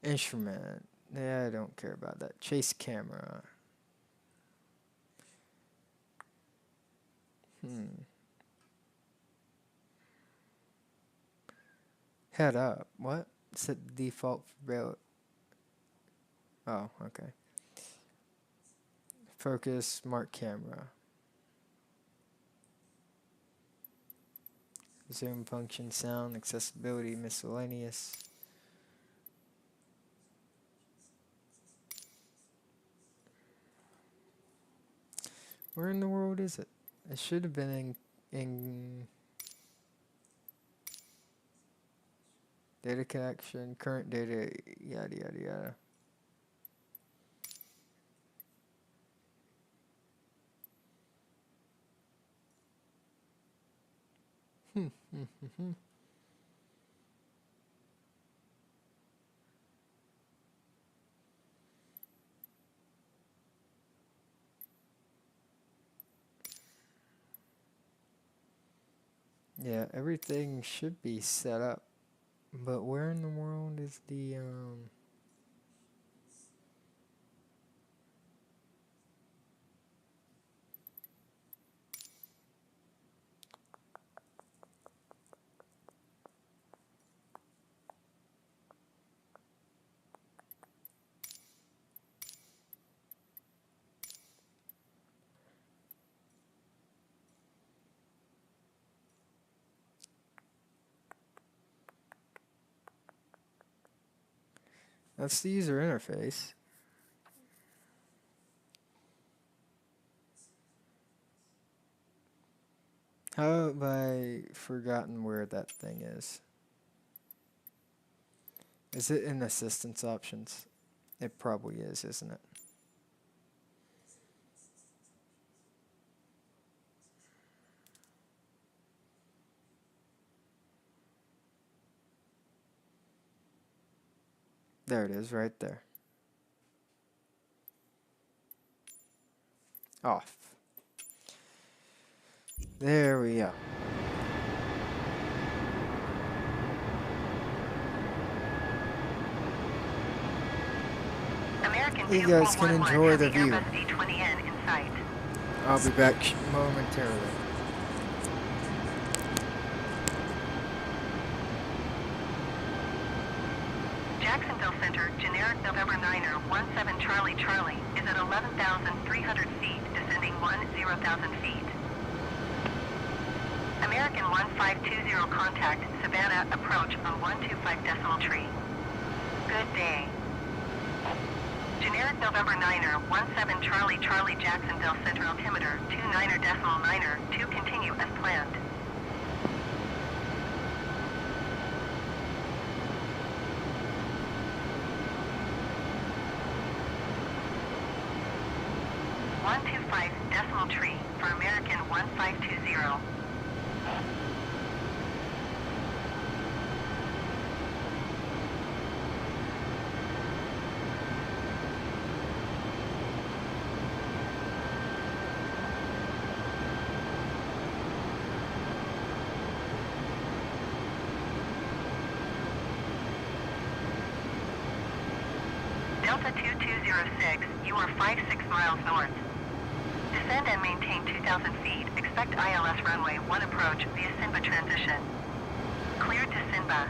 Instrument. Yeah, I don't care about that. Chase camera. Head up. What? Set default for rail. Oh, okay. Focus, smart camera. Zoom function, sound, accessibility, miscellaneous. Where in the world is it? It should have been in data connection, current data, yada yada yada. Yeah, everything should be set up, but where in the world is the that's the user interface. How have I forgotten where that thing is? Is it in assistance options? It probably is, isn't it? There it is, right there. Off. There we go. You guys can enjoy the view. I'll be back momentarily.
Jacksonville Center, generic November 9er 17 Charlie Charlie is at 11,300 feet, descending 10,000 feet. American 1520 contact, Savannah approach on 125 decimal tree. Good day. Generic November 9er 17 Charlie Charlie Jacksonville Center altimeter 29er decimal 9er to continue as planned. Decimal tree for American 1520. Delta 2206, you are 56 miles north. Descend and maintain 2,000 feet. Expect ILS runway 1 approach via Simba transition. Cleared to Simba.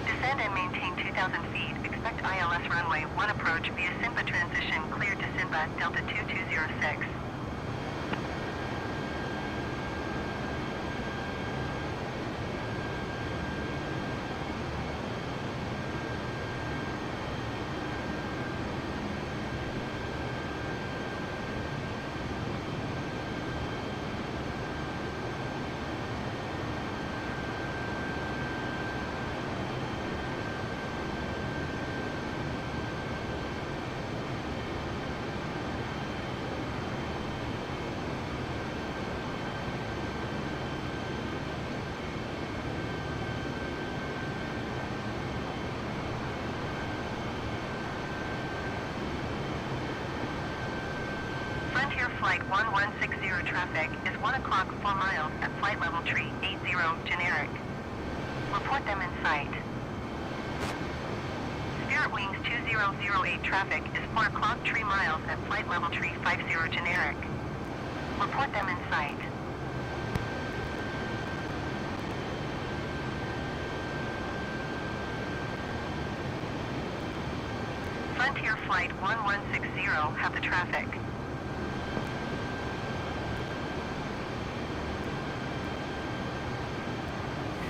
Descend and maintain 2,000 feet. Expect ILS runway 1 approach via Simba transition. Cleared to Simba, Delta 2206. Flight 1160 traffic is 1 o'clock 4 miles at flight level tree 80 generic. Report them in sight. Spirit Wings 2008 traffic is 4 o'clock 3 miles at flight level tree 50 generic. Report them in sight. Frontier Flight 1160 have the traffic.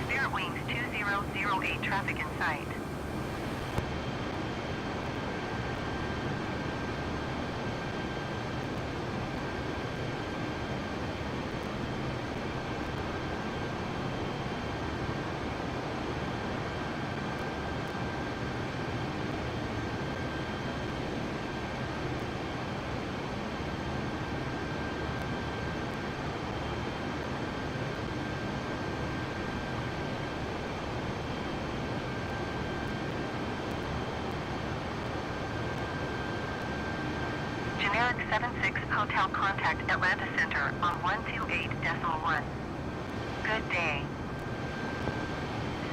Spirit Wings 2008 traffic in sight. Generic 76 Hotel contact Atlanta Center on 128.1. Good day.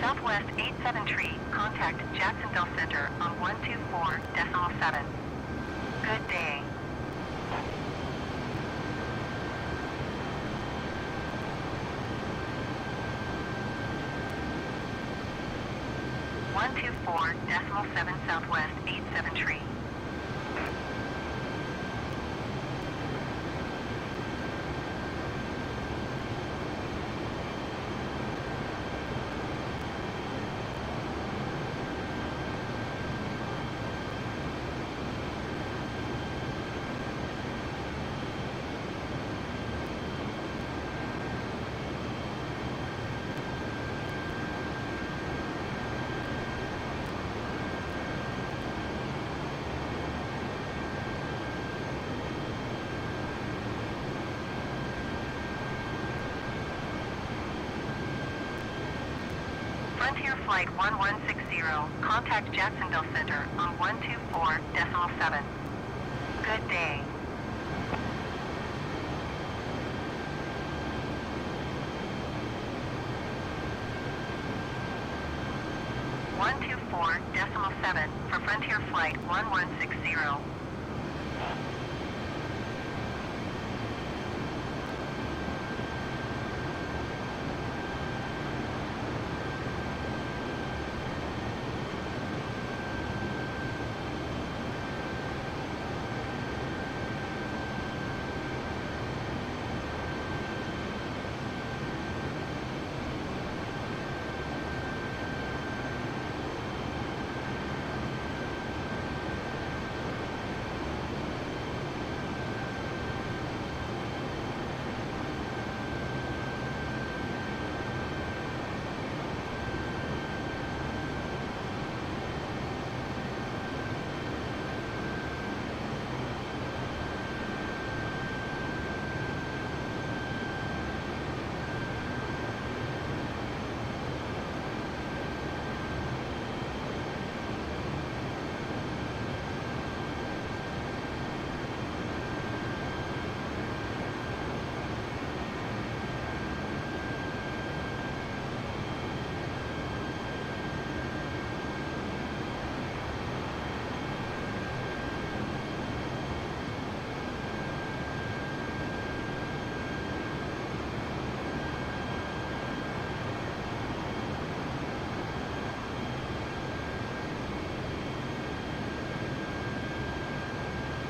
Southwest 873 contact Jacksonville Center on 124.7. Good day. .7 Southwest 873. Frontier Flight 1160, contact Jacksonville Center on 124.7. Good day. .7 for Frontier Flight 1160.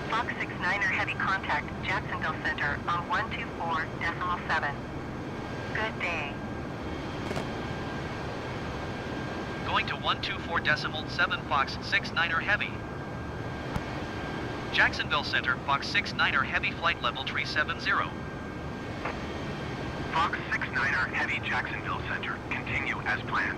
Fox 69er heavy contact Jacksonville Center on 124.7. Good day.
Going to 124.7 Fox 69er heavy. Jacksonville Center, Fox 69er heavy flight level 370.
Fox 69er heavy Jacksonville Center. Continue as planned.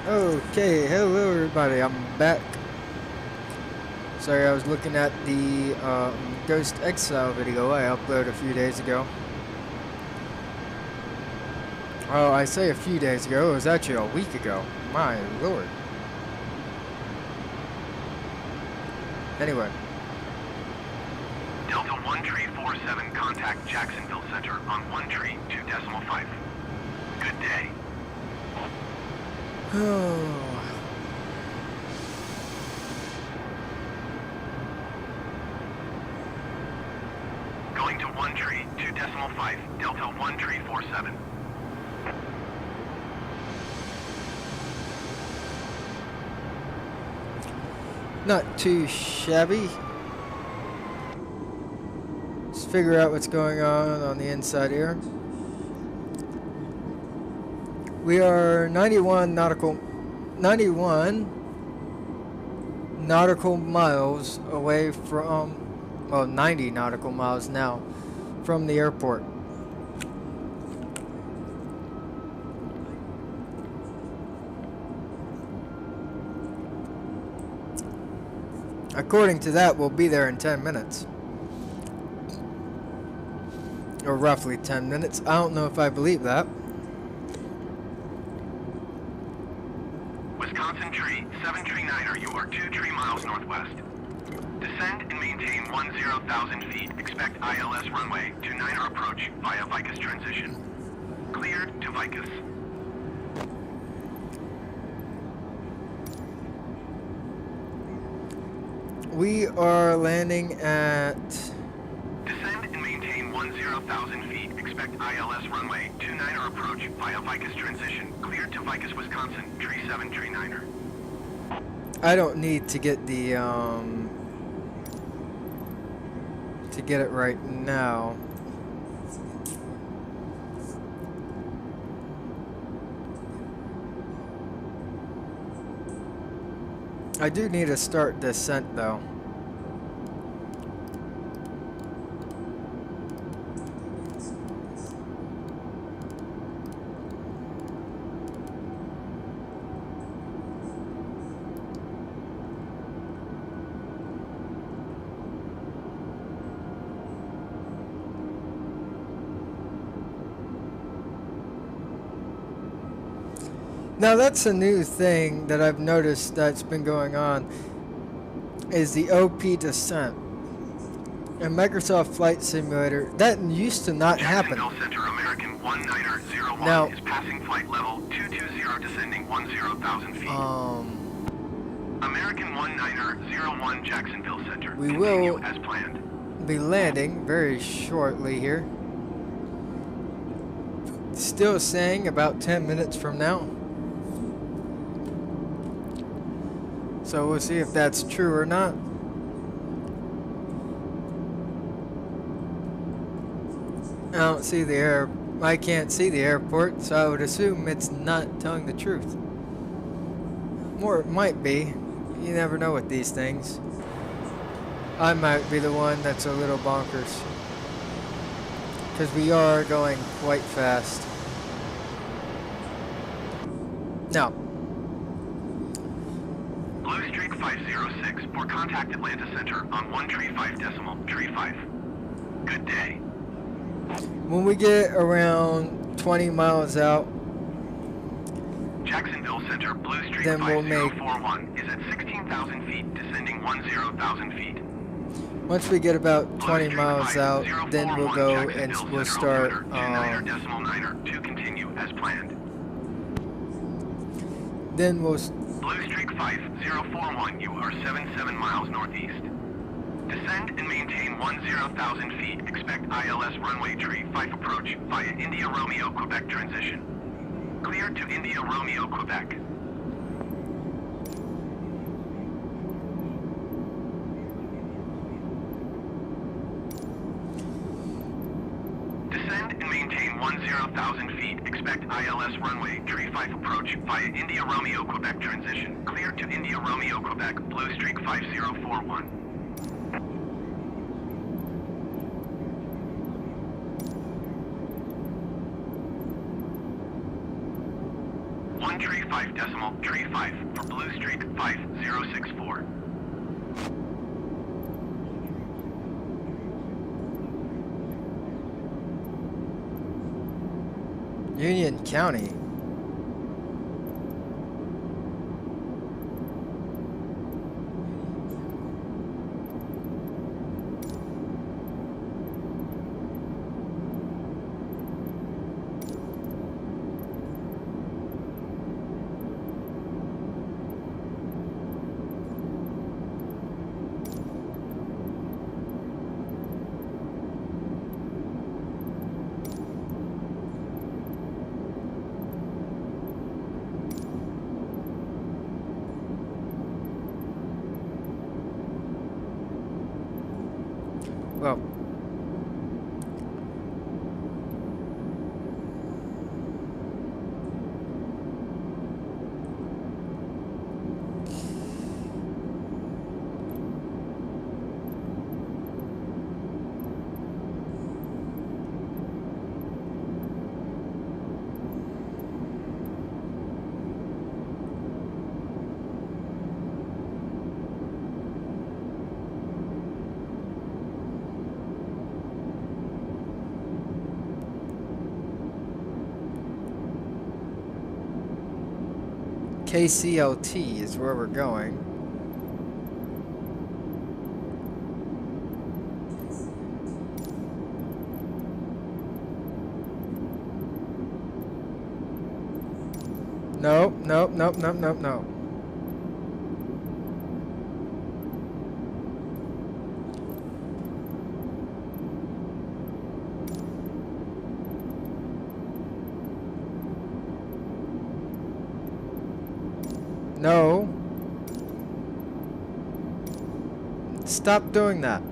Okay, hello everybody, I'm back. Sorry, I was looking at the Ghost Exile video I uploaded a few days ago. Oh, I say a few days ago, it was actually a week ago. My lord. Anyway.
Delta 1 tree 47, contact Jacksonville Center on 1 tree 2.5. Good day.
Oh.
Going to 1 tree 2.5, Delta 1 tree 47.
Not too shabby. Let's figure out what's going on the inside here. We are 91 nautical miles away from, well, 90 nautical miles now from the airport. According to that, we'll be there in 10 minutes. Or roughly 10 minutes. I don't know if I believe that.
Wisconsin tree 739er, you are 2 tree miles northwest. Descend and maintain 10,000 feet. Expect ILS runway 29er approach via Vicus transition. Cleared to Vicus.
We are landing at...
Descend and maintain 10,000 feet. Expect ILS runway 29er approach via Vicus transition. Cleared to Vicus, Wisconsin, tree 739er.
I don't need to get the, to get it right now. I do need to start descent though. Now that's a new thing that I've noticed that's been going on, is the OP descent. In Microsoft Flight Simulator, that used to not happen.
Jacksonville Center, American 1901
Now,
is passing flight level 220, descending 10,000 feet. American 1901, Jacksonville Center.
We
Continue
will
as planned.
be landing very shortly here. Still saying about 10 minutes from now. So we'll see if that's true or not. I can't see the airport, so I would assume it's not telling the truth. Or it might be. You never know with these things. I might be the one that's a little bonkers. Because we are going quite fast. Now.
Blue Streak 506 for contact Atlanta Center on 1 tree 5.5. Good day.
When we get around 20 miles out,
Jacksonville Center, Blue Streak
then we'll
5041 is at 16,000 feet, descending 10,000 feet.
once we get about 20
Blue
miles
Streak
out, then we'll
5041,
go
Jacksonville
and we'll
Center,
start,
altimeter 29er to continue as planned.
then we'll,
Blue Streak 5041, you are 77 miles northeast. Descend and maintain 10,000 feet. Expect ILS runway tree 5 approach via India Romeo Quebec transition. Clear to India Romeo Quebec. Descend and maintain 10,000 feet. Expect ILS runway tree 5 approach via India Romeo Quebec transition. Clear to India Romeo Quebec, Blue Streak 5041. 135.5 for Blue Streak 5064.
Union County. Well, KCLT is where we're going. Nope, nope, nope, nope, nope, nope. No. Stop doing that.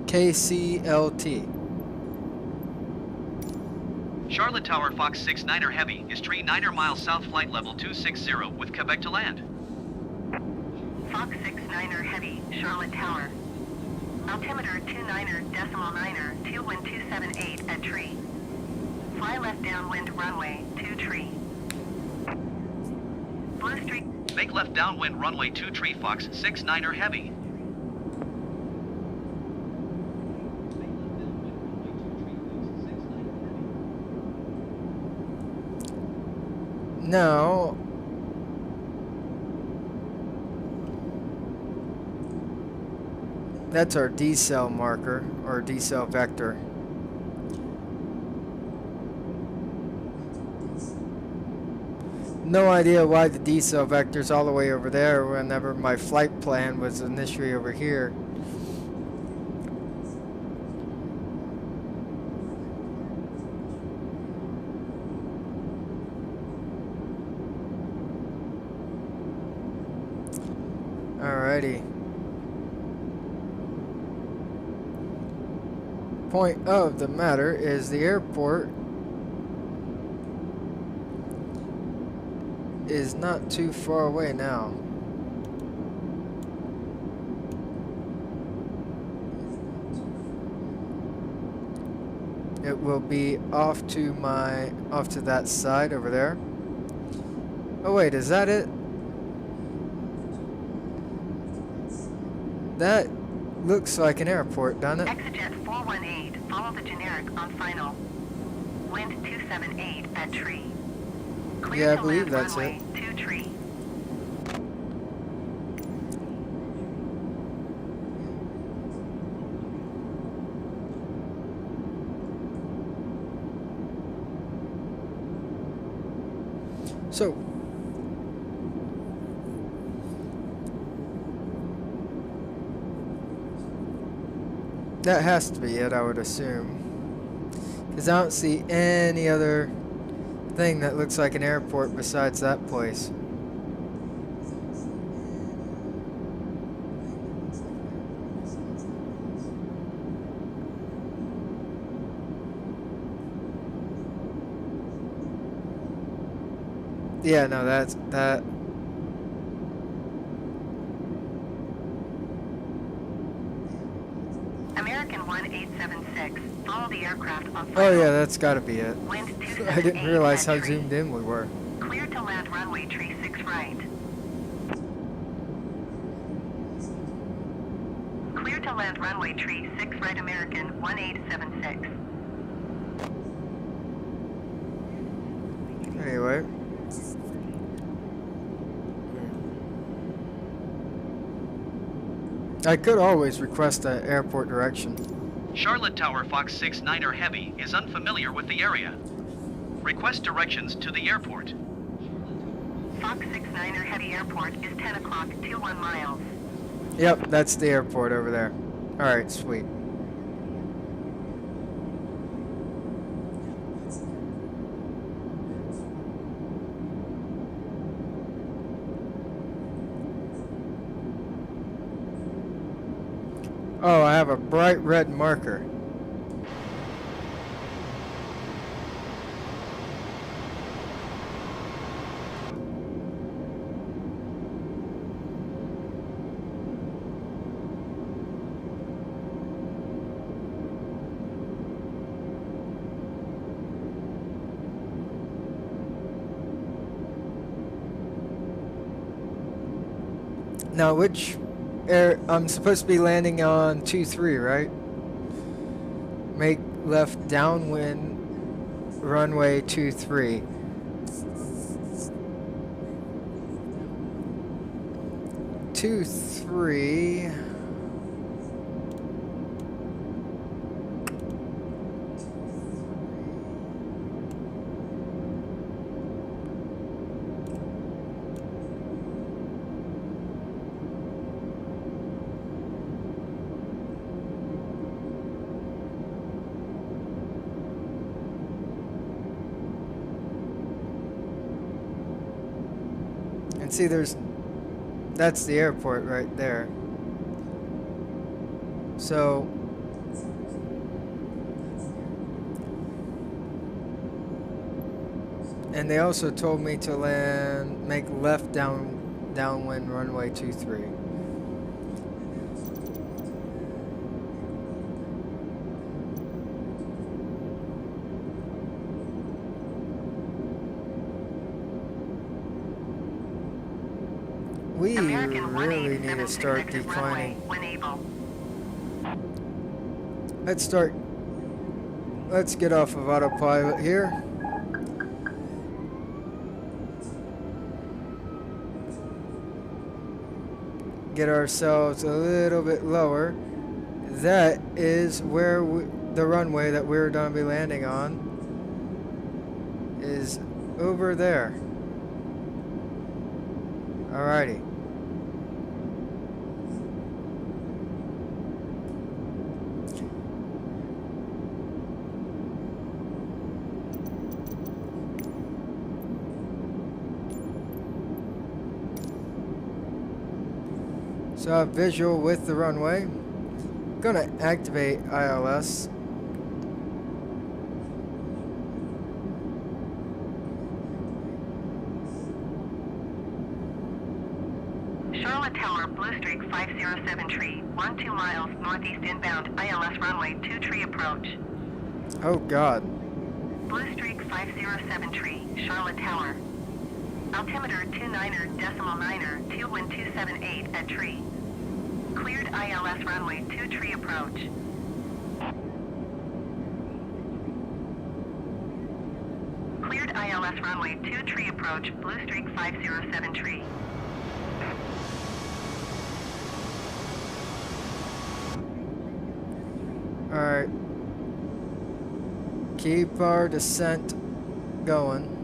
KCLT.
Charlotte Tower Fox 6-9er Heavy is tree 9er miles south flight level 260 with Quebec to land.
Fox 6-9er Heavy, Charlotte Tower. Altimeter 29er.9er, 21278 at tree. Fly left downwind runway, 2 tree. Blue Street.
Make left downwind runway 2 tree Fox 6-9er Heavy.
No. That's our decel marker, or decel vector. No idea why the decel vector's all the way over there whenever my flight plan was initially over here. Alrighty. Point of the matter is the airport is not too far away now. It will be off to that side over there. Oh wait, is that it? That looks like an airport, doesn't it?
Exejet 418, follow the generic on final. Wind 278 at tree. Clear
Yeah, I
to
believe
land
that's
runway,
it.
2 tree.
So, that has to be it, I would assume. Because I don't see any other thing that looks like an airport besides that place. Yeah, no, that's that.
American 1876. Follow the aircraft on
Oh
flight.
yeah, that's gotta be it.
Wind
I didn't
278
realize
at
how
tree.
zoomed in we were.
Clear to land runway tree 6 right. Clear to land runway tree 6 right American 1876.
Anyway. I could always request an airport direction.
Charlotte Tower Fox 6-9er Heavy is unfamiliar with the area. Request directions to the airport.
Fox 69er Heavy Airport is 10 o'clock, 21 miles.
Yep, that's the airport over there. Alright, sweet. Oh, I have a bright red marker. Now, which air I'm supposed to be landing on 23, right? Make left downwind runway 23. Two, three. And see, that's the airport right there. So, and they also told me to make left downwind runway 23. We
American
really need to start
1876
declining.
runway when able.
Let's get off of autopilot here. Get ourselves a little bit lower. That is where the runway that we're going to be landing on is over there. Alrighty. So I have visual with the runway. Gonna activate ILS.
Charlotte Tower, Blue Streak 507 tree, 12 miles northeast inbound, ILS runway 2 tree approach.
Oh God.
Blue Streak 507 tree, Charlotte Tower. Altimeter 29er.9er, 2 wind 278 at tree. Cleared ILS runway 2 tree approach. Cleared ILS runway 2 tree approach, Blue Streak 507 tree.
Alright. Keep our descent going.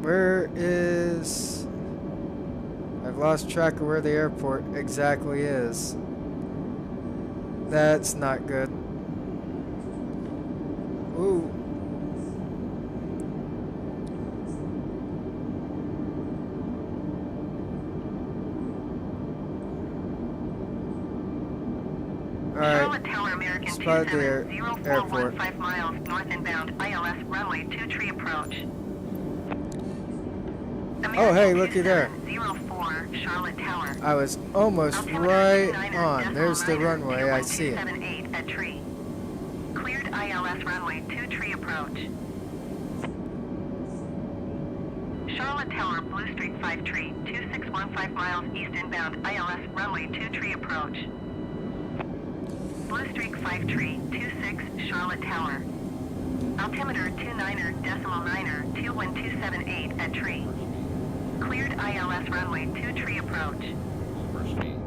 Where is... I've lost track of where the airport exactly is. That's not good. Ooh.
Charlotte Tower, American
spotted the
270415 miles north inbound, ILS runway 23 approach.
Oh, hey, looky there.
04 Charlotte Tower.
I was almost right on. There's the runway. I see it.
At tree. Cleared ILS runway 23 approach. Charlotte Tower, Blue Streak 5 tree, 2615 miles east inbound, ILS runway 23 approach. Blue Streak 5 tree, 26 Charlotte Tower. Altimeter 29er.9er, 21278 at tree. Cleared ILS runway 23 approach.
Overspeed.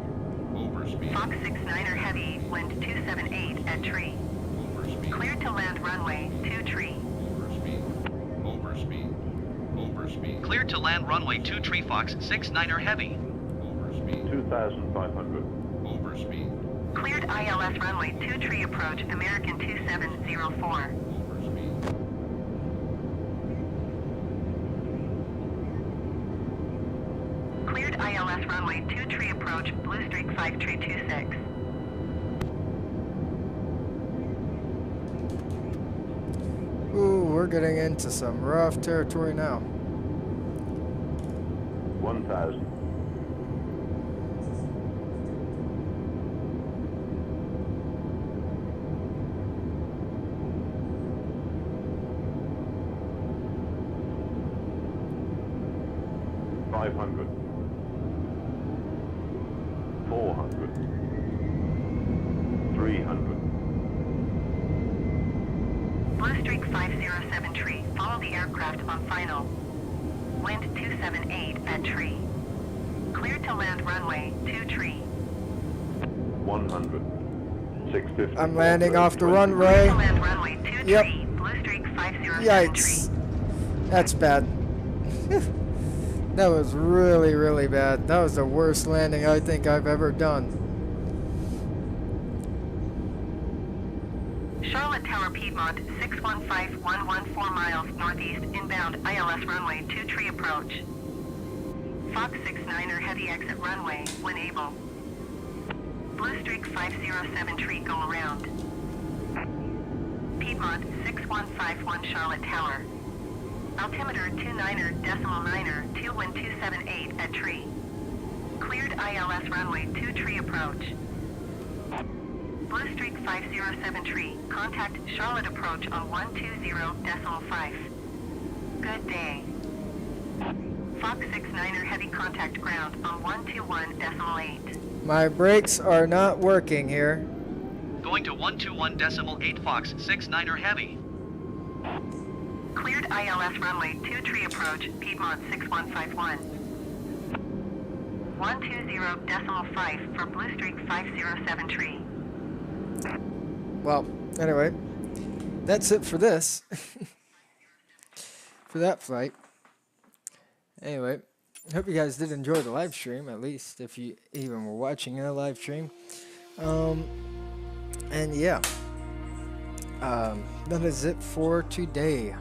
Overspeed.
Fox 69er heavy, wind 278 at tree.
Overspeed.
Cleared to land runway 23.
Overspeed. Overspeed. Overspeed.
Cleared to land runway 23 Fox 69er heavy.
Overspeed.
2,500.
Overspeed.
Cleared ILS runway 23 approach, American 2704.
Overspeed.
Cleared ILS runway 23 approach, Blue Streak 5 tree 26.
Ooh, we're getting into some rough territory now.
1,000.500. 400. 300.
Blue Streak 507 tree, follow the aircraft on final. Wind 278 at tree. Cleared to land runway 2 tree.
100. 650.
I'm landing off the
Cleared
runway.
to land runway 2
Yep.
tree, Blue Streak 507
Yikes.
tree.
That's bad. That was really, really bad. That was the worst landing I think I've ever done.
Charlotte Tower Piedmont, 615114 miles northeast, inbound, ILS runway 23 approach. Fox 69er heavy exit runway, when able. Blue Streak 507 tree, go around. Piedmont, 6151 Charlotte Tower. Altimeter 29er.9er, 21278 at tree. Cleared ILS runway 23 approach. Blue Streak 507 tree, contact Charlotte approach on 120.5. Good day. Fox 69er heavy contact ground on 121.8.
My brakes are not working here.
Going to 121.8 Fox 69er heavy.
Cleared ILS runway 23 approach, Piedmont 6151. 120.5 for Blue Streak 507 tree.
Well, anyway, that's it for this. For that flight. Anyway, hope you guys did enjoy the live stream, at least if you even were watching a live stream. And yeah, that is it for today.